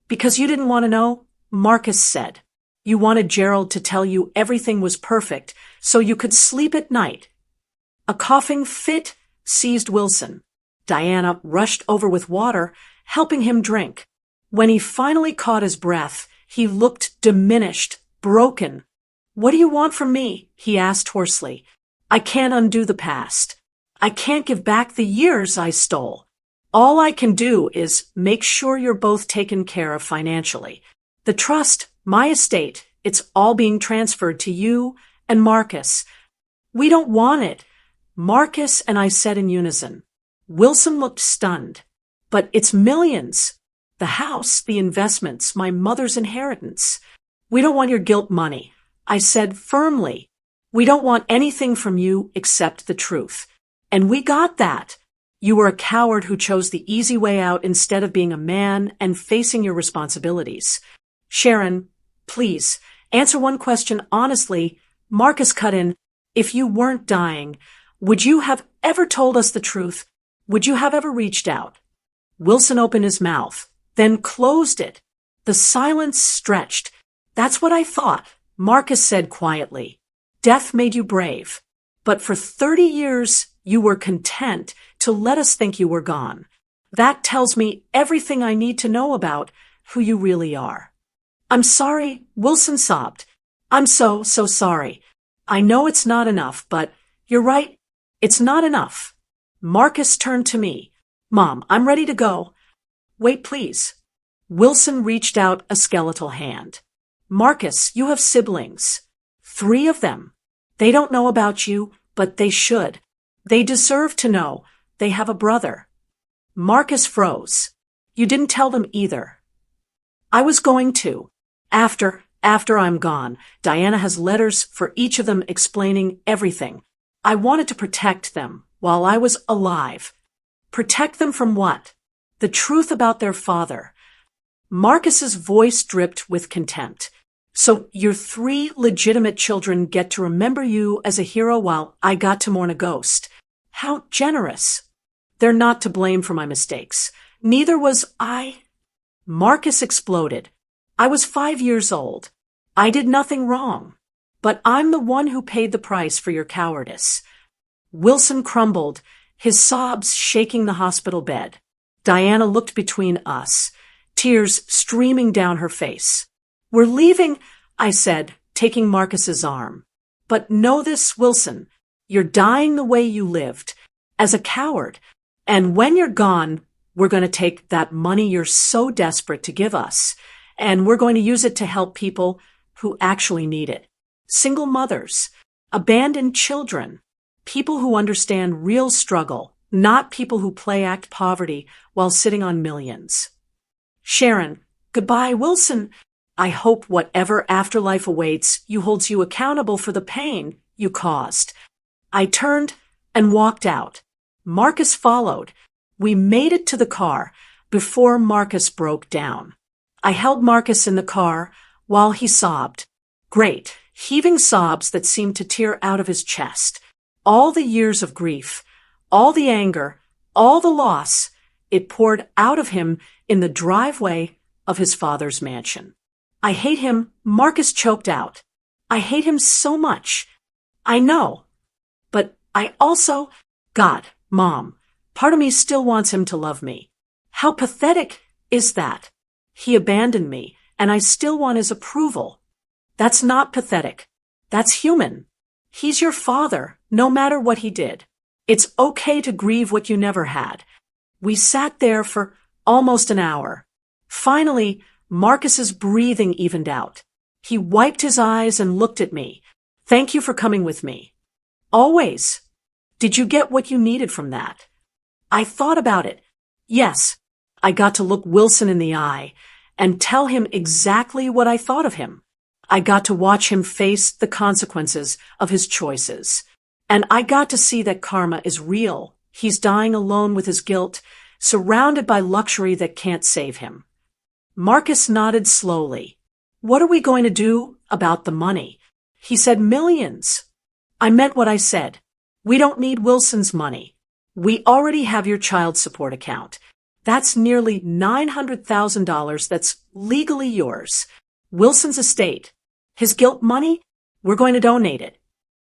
Because you didn't want to know, Marcus said. You wanted Gerald to tell you everything was perfect so you could sleep at night. A coughing fit seized Wilson. Diana rushed over with water, helping him drink. When he finally caught his breath, he looked diminished, broken. What do you want from me? He asked hoarsely. I can't undo the past. I can't give back the years I stole. All I can do is make sure you're both taken care of financially. The trust, my estate, it's all being transferred to you and Marcus. We don't want it, Marcus and I said in unison. Wilson looked stunned. But it's millions. The house, the investments, my mother's inheritance. We don't want your guilt money, I said firmly. We don't want anything from you except the truth. And we got that. You were a coward who chose the easy way out instead of being a man and facing your responsibilities. Sharon, please, answer one question honestly. Marcus cut in. If you weren't dying, would you have ever told us the truth? Would you have ever reached out? Wilson opened his mouth, then closed it. The silence stretched. That's what I thought, Marcus said quietly. Death made you brave. But for 30 years, you were content to let us think you were gone. That tells me everything I need to know about who you really are. I'm sorry, Wilson sobbed. I'm so sorry. I know it's not enough, but you're right. It's not enough. Marcus turned to me. Mom, I'm ready to go. Wait, please. Wilson reached out a skeletal hand. Marcus, you have siblings. 3 of them. They don't know about you, but they should. They deserve to know. They have a brother. Marcus froze. You didn't tell them either. I was going to. After I'm gone, Diana has letters for each of them explaining everything. I wanted to protect them while I was alive. Protect them from what? The truth about their father. Marcus's voice dripped with contempt. So your 3 legitimate children get to remember you as a hero while I got to mourn a ghost. How generous. They're not to blame for my mistakes. Neither was I. Marcus exploded. I was 5 years old. I did nothing wrong. But I'm the one who paid the price for your cowardice. Wilson crumbled, his sobs shaking the hospital bed. Diana looked between us, tears streaming down her face. We're leaving, I said, taking Marcus's arm. But know this, Wilson, you're dying the way you lived, as a coward. And when you're gone, we're going to take that money you're so desperate to give us, and we're going to use it to help people who actually need it. Single mothers, abandoned children, people who understand real struggle, not people who play act poverty while sitting on millions. Sharon, goodbye, Wilson. I hope whatever afterlife awaits you holds you accountable for the pain you caused. I turned and walked out. Marcus followed. We made it to the car before Marcus broke down. I held Marcus in the car while he sobbed. Great, heaving sobs that seemed to tear out of his chest. All the years of grief, all the anger, all the loss, it poured out of him in the driveway of his father's mansion. I hate him, Marcus choked out. I hate him so much. I know. But I also, God, Mom, part of me still wants him to love me. How pathetic is that? He abandoned me, and I still want his approval. That's not pathetic. That's human. He's your father, no matter what he did. It's okay to grieve what you never had. We sat there for almost an hour. Finally, Marcus's breathing evened out. He wiped his eyes and looked at me. Thank you for coming with me. Always. Did you get what you needed from that? I thought about it. Yes, I got to look Wilson in the eye and tell him exactly what I thought of him. I got to watch him face the consequences of his choices. And I got to see that karma is real. He's dying alone with his guilt, surrounded by luxury that can't save him. Marcus nodded slowly. What are we going to do about the money? He said millions. I meant what I said. We don't need Wilson's money. We already have your child support account. That's nearly $900,000 that's legally yours. Wilson's estate. His guilt money? We're going to donate it.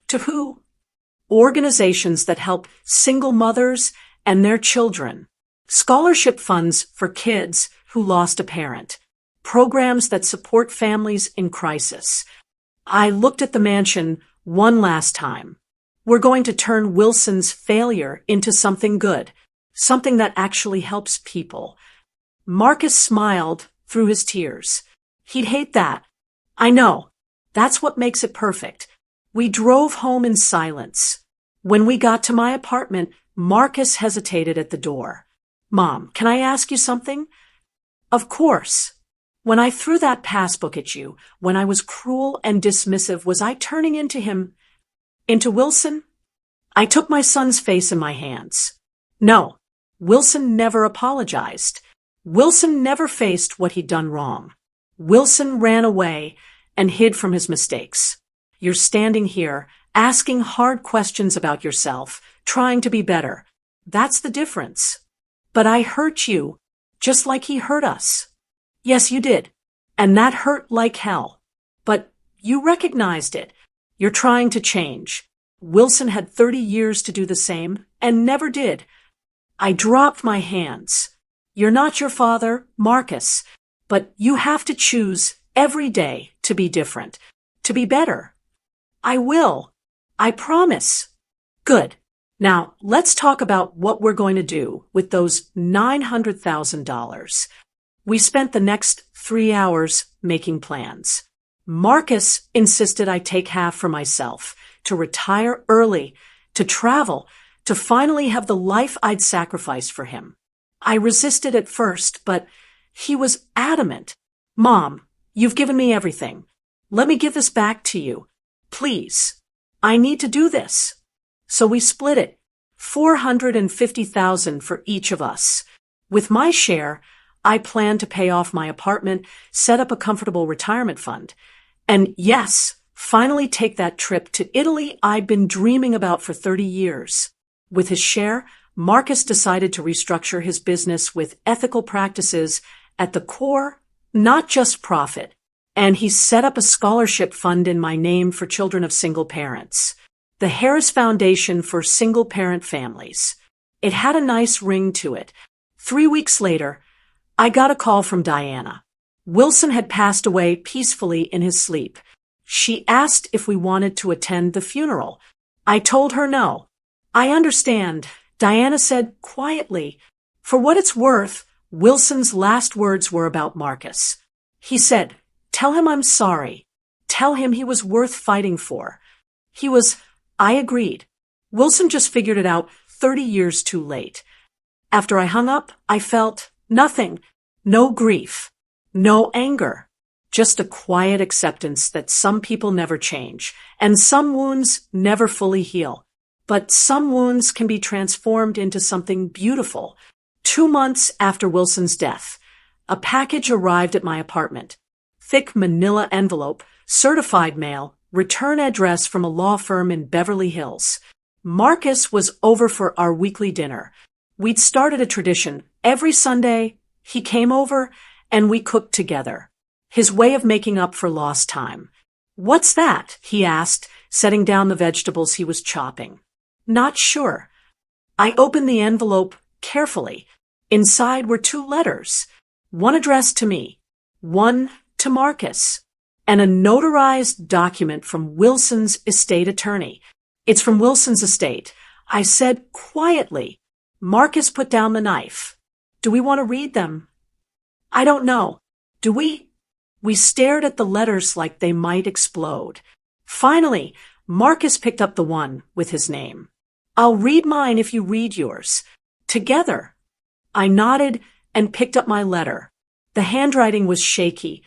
To who? Organizations that help single mothers and their children. Scholarship funds for kids who lost a parent. Programs that support families in crisis. I looked at the mansion one last time. We're going to turn Wilson's failure into something good. Something that actually helps people. Marcus smiled through his tears. He'd hate that. I know. That's what makes it perfect. We drove home in silence. When we got to my apartment, Marcus hesitated at the door. Mom, can I ask you something? Of course. When I threw that passbook at you, when I was cruel and dismissive, was I turning into him? Into Wilson? I took my son's face in my hands. No, Wilson never apologized. Wilson never faced what he'd done wrong. Wilson ran away and hid from his mistakes. You're standing here, asking hard questions about yourself, trying to be better. That's the difference. But I hurt you, just like he hurt us. Yes, you did. And that hurt like hell. But you recognized it. You're trying to change. Wilson had 30 years to do the same, and never did. I dropped my hands. You're not your father, Marcus, but you have to choose every day to be different, to be better. I will. I promise. Good. Now, let's talk about what we're going to do with those $900,000. We spent the next 3 hours making plans. Marcus insisted I take half for myself, to retire early, to travel, to finally have the life I'd sacrificed for him. I resisted at first, but he was adamant. Mom, you've given me everything. Let me give this back to you. Please. I need to do this. So we split it. $450,000 for each of us. With my share, I planned to pay off my apartment, set up a comfortable retirement fund, And yes, finally take that trip to Italy I'd been dreaming about for 30 years. With his share, Marcus decided to restructure his business with ethical practices at the core, not just profit. And he set up a scholarship fund in my name for children of single parents. The Harris Foundation for Single-Parent Families. It had a nice ring to it. 3 weeks later, I got a call from Diana. Wilson had passed away peacefully in his sleep. She asked if we wanted to attend the funeral. I told her no. I understand, Diana said quietly. For what it's worth, Wilson's last words were about Marcus. He said, "Tell him I'm sorry. Tell him he was worth fighting for." I agreed. Wilson just figured it out 30 years too late. After I hung up, I felt nothing. No grief. No anger. Just a quiet acceptance that some people never change, and some wounds never fully heal. But some wounds can be transformed into something beautiful. 2 months after Wilson's death, a package arrived at my apartment. Thick manila envelope, certified mail, return address from a law firm in Beverly Hills. Marcus was over for our weekly dinner. We'd started a tradition. Every Sunday, he came over and we cooked together. His way of making up for lost time. "What's that?" he asked, setting down the vegetables he was chopping. "Not sure." I opened the envelope carefully. Inside were 2 letters. One addressed to me, one to Marcus, and a notarized document from Wilson's estate attorney. "It's from Wilson's estate," I said quietly. Marcus put down the knife. "Do we want to read them?" "I don't know. Do we?" We stared at the letters like they might explode. Finally, Marcus picked up the one with his name. "I'll read mine if you read yours. Together." I nodded and picked up my letter. The handwriting was shaky.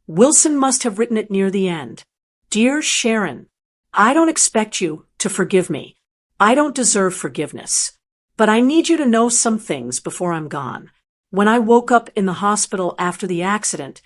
Wilson must have written it near the end. "Dear Sharon, I don't expect you to forgive me. I don't deserve forgiveness. But I need you to know some things before I'm gone. When I woke up in the hospital after the accident,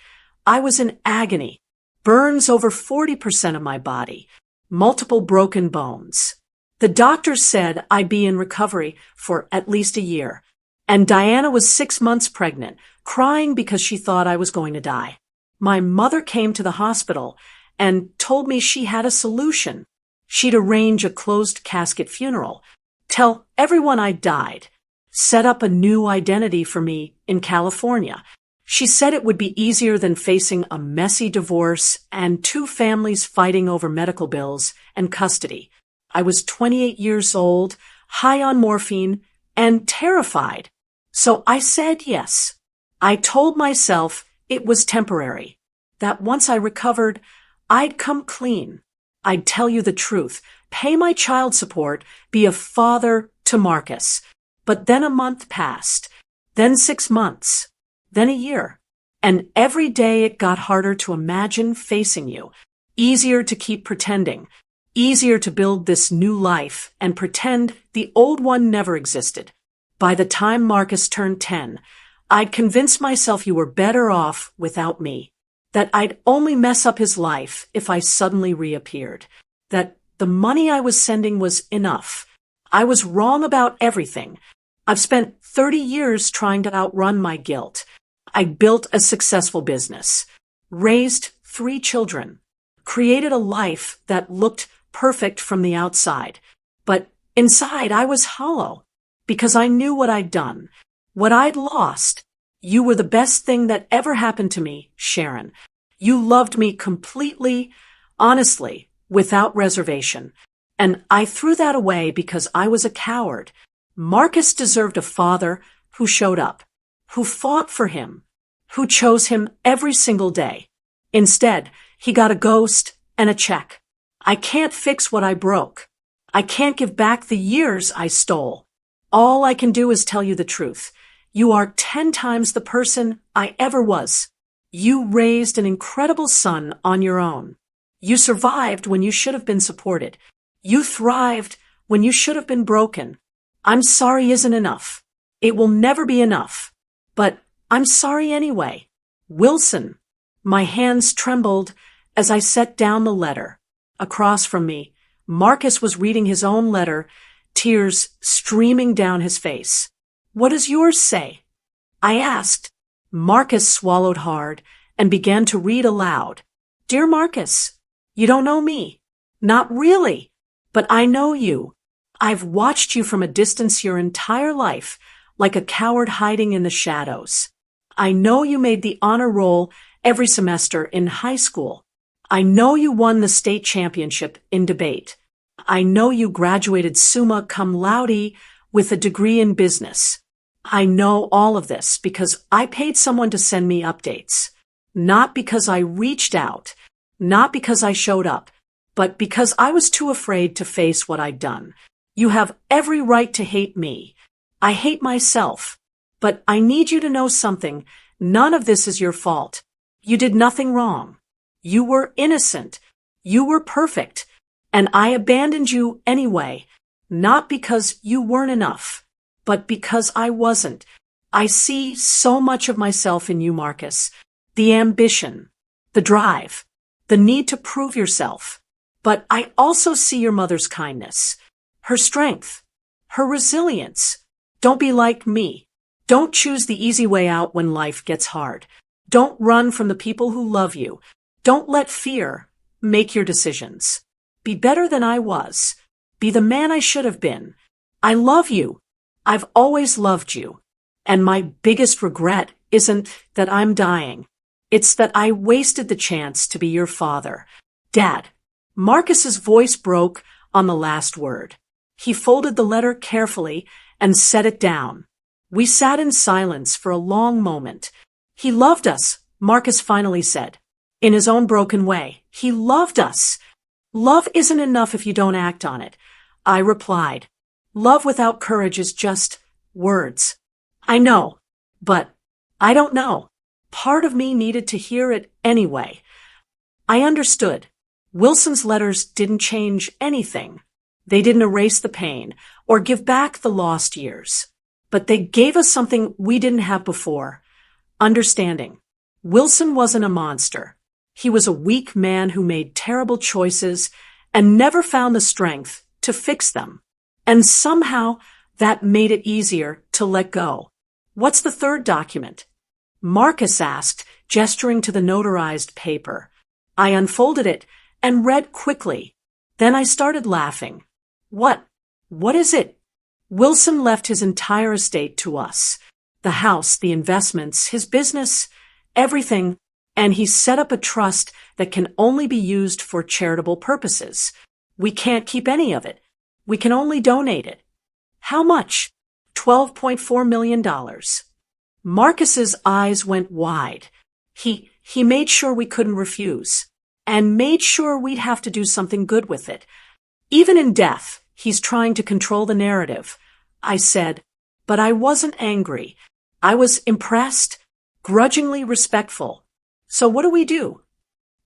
I was in agony. Burns over 40% of my body. Multiple broken bones. The doctors said I'd be in recovery for at least a year. And Diana was 6 months pregnant, crying because she thought I was going to die. My mother came to the hospital and told me she had a solution. She'd arrange a closed casket funeral, tell everyone I died, set up a new identity for me in California. She said it would be easier than facing a messy divorce and 2 families fighting over medical bills and custody. I was 28 years old, high on morphine, and terrified. So I said yes. I told myself it was temporary, that once I recovered, I'd come clean. I'd tell you the truth, pay my child support, be a father to Marcus. But then a month passed, then 6 months, then a year. And every day it got harder to imagine facing you, easier to keep pretending, easier to build this new life and pretend the old one never existed. By the time Marcus turned 10, I'd convinced myself you were better off without me, that I'd only mess up his life if I suddenly reappeared, that the money I was sending was enough. I was wrong about everything. I've spent 30 years trying to outrun my guilt. I built a successful business, raised 3 children, created a life that looked perfect from the outside. But inside I was hollow because I knew what I'd done. What I'd lost. You were the best thing that ever happened to me, Sharon. You loved me completely, honestly, without reservation. And I threw that away because I was a coward. Marcus deserved a father who showed up, who fought for him, who chose him every single day. Instead, he got a ghost and a check. I can't fix what I broke. I can't give back the years I stole. All I can do is tell you the truth. You are 10 times the person I ever was. You raised an incredible son on your own. You survived when you should have been supported. You thrived when you should have been broken. I'm sorry isn't enough. It will never be enough. But I'm sorry anyway. Wilson. My hands trembled As I set down the letter, across from me, Marcus was reading his own letter, tears streaming down his face. "What does yours say?" I asked. Marcus swallowed hard and began to read aloud. "Dear Marcus, you don't know me. Not really. But I know you. I've watched you from a distance your entire life, like a coward hiding in the shadows. I know you made the honor roll every semester in high school. I know you won the state championship in debate. I know you graduated summa cum laude with a degree in business. I know all of this because I paid someone to send me updates. Not because I reached out, not because I showed up, but because I was too afraid to face what I'd done. You have every right to hate me. I hate myself. But I need you to know something. None of this is your fault. You did nothing wrong. You were innocent. You were perfect. And I abandoned you anyway, not because you weren't enough, but because I wasn't. I see so much of myself in you, Marcus. The ambition, the drive, the need to prove yourself. But I also see your mother's kindness, her strength, her resilience. Don't be like me. Don't choose the easy way out when life gets hard. Don't run from the people who love you. Don't let fear make your decisions. Be better than I was. Be the man I should have been. I love you. I've always loved you. And my biggest regret isn't that I'm dying. It's that I wasted the chance to be your father. Dad. Marcus's voice broke on the last word. He folded the letter carefully and set it down. We sat in silence for a long moment. He loved us, Marcus finally said. In his own broken way, he loved us. Love isn't enough if you don't act on it, I replied. Love without courage is just words. I know, but I don't know. Part of me needed to hear it anyway. I understood. Wilson's letters didn't change anything. They didn't erase the pain or give back the lost years. But they gave us something we didn't have before. Understanding. Wilson wasn't a monster. He was a weak man who made terrible choices and never found the strength to fix them. And somehow that made it easier to let go. What's the third document? Marcus asked, gesturing to the notarized paper. I unfolded it and read quickly. Then I started laughing. What is it? Wilson left his entire estate to us. The house, the investments, his business, everything, and he set up a trust that can only be used for charitable purposes. We can't keep any of it. We can only donate it. How much? $12.4 million. Marcus's eyes went wide. He made sure we couldn't refuse, and made sure we'd have to do something good with it. Even in death, he's trying to control the narrative, I said, but I wasn't angry. I was impressed, grudgingly respectful. So what do we do?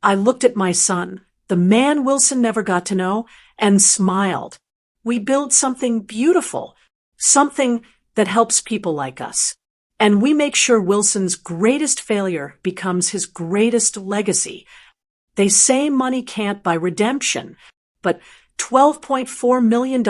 I looked at my son, the man Wilson never got to know, and smiled. We build something beautiful, something that helps people like us. And we make sure Wilson's greatest failure becomes his greatest legacy. They say money can't buy redemption, but $12.4 million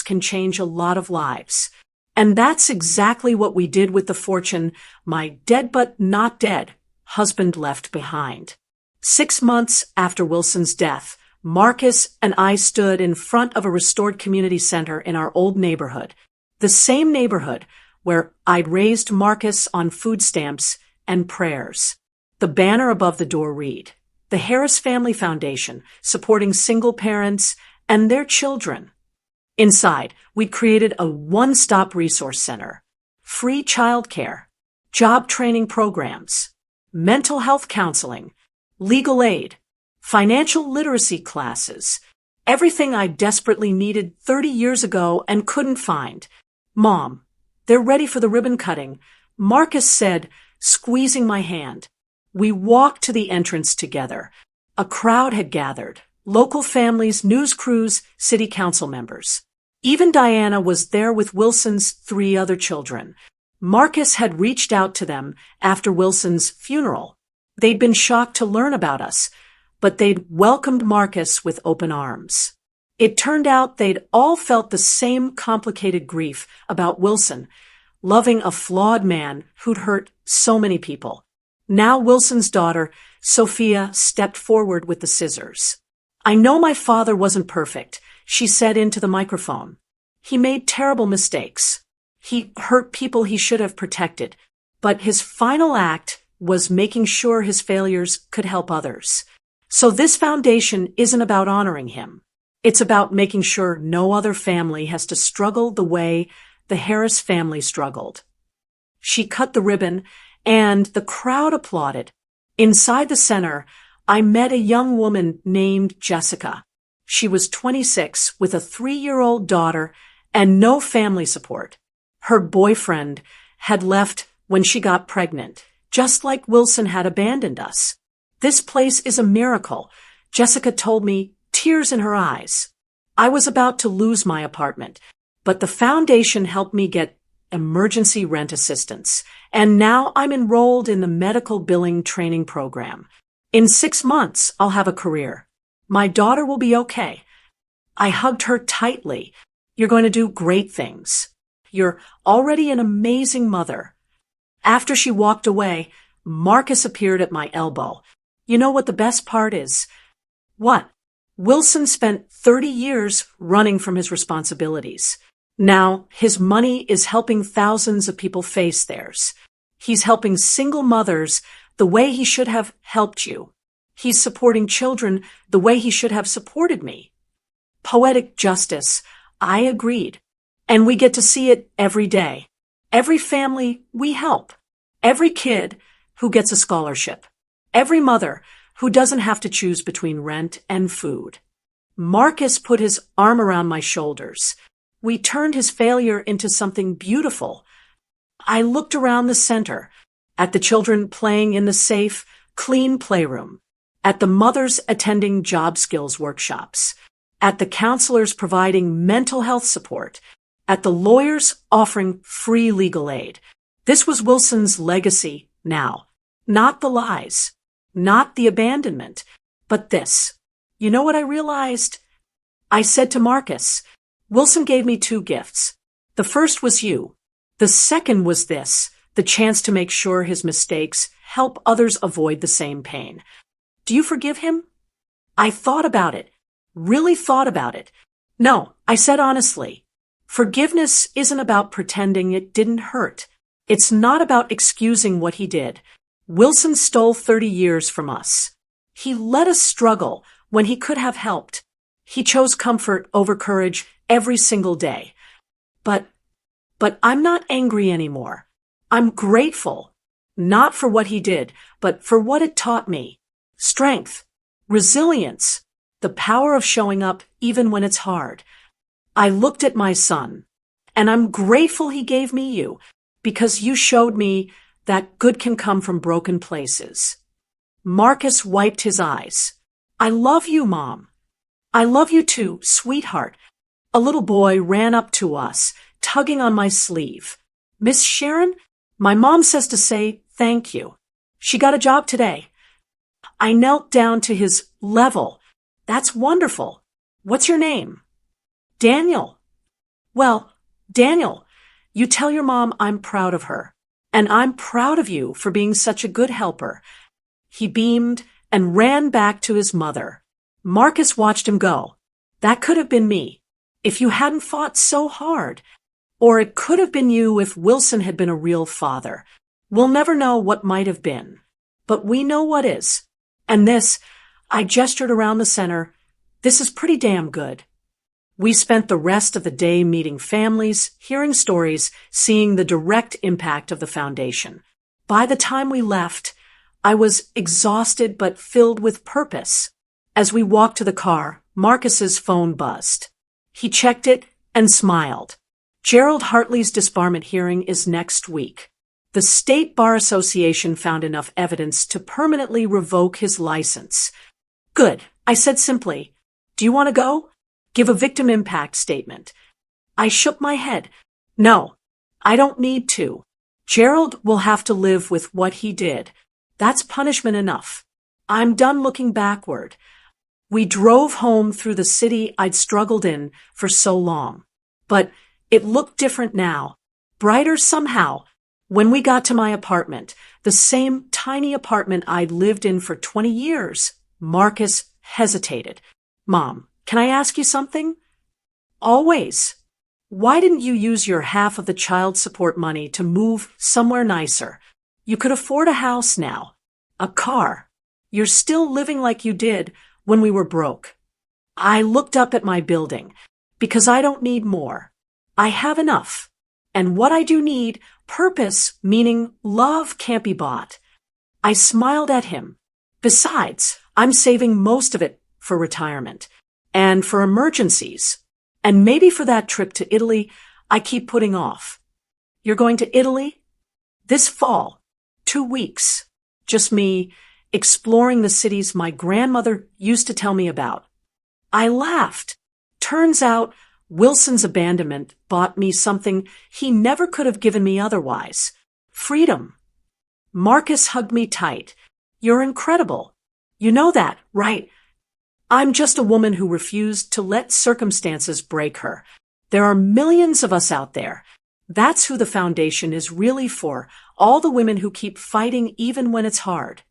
can change a lot of lives. And that's exactly what we did with the fortune my dead but not dead husband left behind. 6 months after Wilson's death, Marcus and I stood in front of a restored community center in our old neighborhood, the same neighborhood where I'd raised Marcus on food stamps and prayers. The banner above the door read, the Harris Family Foundation, supporting single parents and their children. Inside, we'd created a one-stop resource center, free childcare, job training programs, mental health counseling, legal aid, financial literacy classes, everything I desperately needed 30 years ago and couldn't find. Mom, they're ready for the ribbon cutting, Marcus said, squeezing my hand. We walked to the entrance together. A crowd had gathered. Local families, news crews, city council members. Even Diana was there with Wilson's 3 other children. Marcus had reached out to them after Wilson's funeral. They'd been shocked to learn about us. but they'd welcomed Marcus with open arms. It turned out they'd all felt the same complicated grief about Wilson, loving a flawed man who'd hurt so many people. Now Wilson's daughter, Sophia, stepped forward with the scissors. "I know my father wasn't perfect," she said into the microphone. "He made terrible mistakes. He hurt people he should have protected. But his final act was making sure his failures could help others. So this foundation isn't about honoring him. It's about making sure no other family has to struggle the way the Harris family struggled." She cut the ribbon, and the crowd applauded. Inside the center, I met a young woman named Jessica. She was 26 with a 3-year-old daughter and no family support. Her boyfriend had left when she got pregnant, just like Wilson had abandoned us. "This place is a miracle," Jessica told me, tears in her eyes. I was about to lose my apartment, but the foundation helped me get emergency rent assistance, and now I'm enrolled in the medical billing training program. In 6 months, I'll have a career. My daughter will be okay. I hugged her tightly. "You're going to do great things. You're already an amazing mother." After she walked away, Marcus appeared at my elbow. "You know what the best part is?" "What?" "Wilson spent 30 years running from his responsibilities. Now his money is helping thousands of people face theirs. He's helping single mothers the way he should have helped you. He's supporting children the way he should have supported me." Poetic justice. I agreed. And we get to see it every day. Every family we help. Every kid who gets a scholarship. Every mother who doesn't have to choose between rent and food. Marcus put his arm around my shoulders. We turned his failure into something beautiful. I looked around the center, at the children playing in the safe, clean playroom, at the mothers attending job skills workshops, at the counselors providing mental health support, at the lawyers offering free legal aid. This was Wilson's legacy now. Not the lies, not the abandonment, but this. You know what I realized? I said to Marcus, "Wilson gave me 2 gifts. The first was you. The second was this, the chance to make sure his mistakes help others avoid the same pain. Do you forgive him?" I thought about it, really thought about it. "No," I said honestly. Forgiveness isn't about pretending it didn't hurt. It's not about excusing what he did. Wilson stole 30 years from us. He let us struggle when he could have helped. He chose comfort over courage every single day. But I'm not angry anymore. I'm grateful, not for what he did, but for what it taught me. Strength, resilience, the power of showing up even when it's hard. I looked at my son, and I'm grateful he gave me you, because you showed me that good can come from broken places. Marcus wiped his eyes. "I love you, Mom." "I love you too, sweetheart." A little boy ran up to us, tugging on my sleeve. "Miss Sharon, my mom says to say thank you. She got a job today." I knelt down to his level. "That's wonderful. What's your name?" "Daniel." "Well, Daniel, you tell your mom I'm proud of her. And I'm proud of you for being such a good helper." He beamed and ran back to his mother. Marcus watched him go. That could have been me, if you hadn't fought so hard. Or it could have been you if Wilson had been a real father. We'll never know what might have been. But we know what is. And this, I gestured around the center, this is pretty damn good. We spent the rest of the day meeting families, hearing stories, seeing the direct impact of the foundation. By the time we left, I was exhausted but filled with purpose. As we walked to the car, Marcus's phone buzzed. He checked it and smiled. Gerald Hartley's disbarment hearing is next week. The State Bar Association found enough evidence to permanently revoke his license. Good, I said simply. Do you want to go? Give a victim impact statement. I shook my head. No, I don't need to. Gerald will have to live with what he did. That's punishment enough. I'm done looking backward. We drove home through the city I'd struggled in for so long. But it looked different now. Brighter somehow. When we got to my apartment, the same tiny apartment I'd lived in for 20 years, Marcus hesitated. Mom, can I ask you something? Always. Why didn't you use your half of the child support money to move somewhere nicer? You could afford a house now. A car. You're still living like you did when we were broke. I looked up at my building because I don't need more. I have enough. And what I do need, purpose, meaning love, can't be bought. I smiled at him. Besides, I'm saving most of it for retirement and for emergencies. And maybe for that trip to Italy I keep putting off. You're going to Italy? This fall. 2 weeks. Just me exploring the cities my grandmother used to tell me about. I laughed. Turns out Wilson's abandonment bought me something he never could have given me otherwise. Freedom. Marcus hugged me tight. You're incredible. You know that, right? I'm just a woman who refused to let circumstances break her. There are millions of us out there. That's who the foundation is really for, all the women who keep fighting even when it's hard.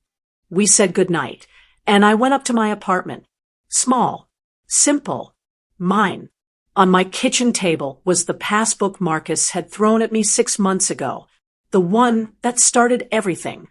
We said goodnight, and I went up to my apartment. Small, simple, mine. On my kitchen table was the passbook Marcus had thrown at me 6 months ago, the one that started everything.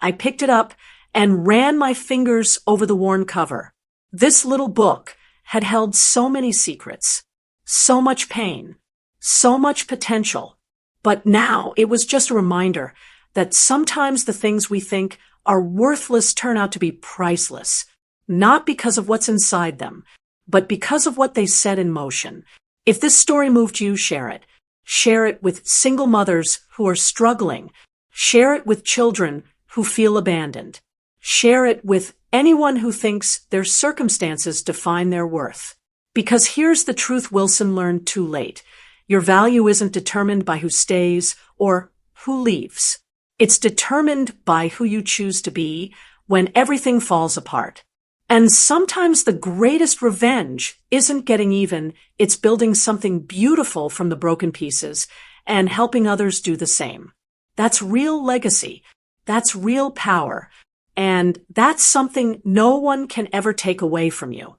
I picked it up and ran my fingers over the worn cover. This little book had held so many secrets, so much pain, so much potential. But now it was just a reminder that sometimes the things we think are worthless turn out to be priceless, not because of what's inside them, but because of what they set in motion. If this story moved you, share it. Share it with single mothers who are struggling. Share it with children who feel abandoned. Share it with anyone who thinks their circumstances define their worth. Because here's the truth Wilson learned too late. Your value isn't determined by who stays or who leaves. It's determined by who you choose to be when everything falls apart. And sometimes the greatest revenge isn't getting even, it's building something beautiful from the broken pieces and helping others do the same. That's real legacy. That's real power. And that's something no one can ever take away from you.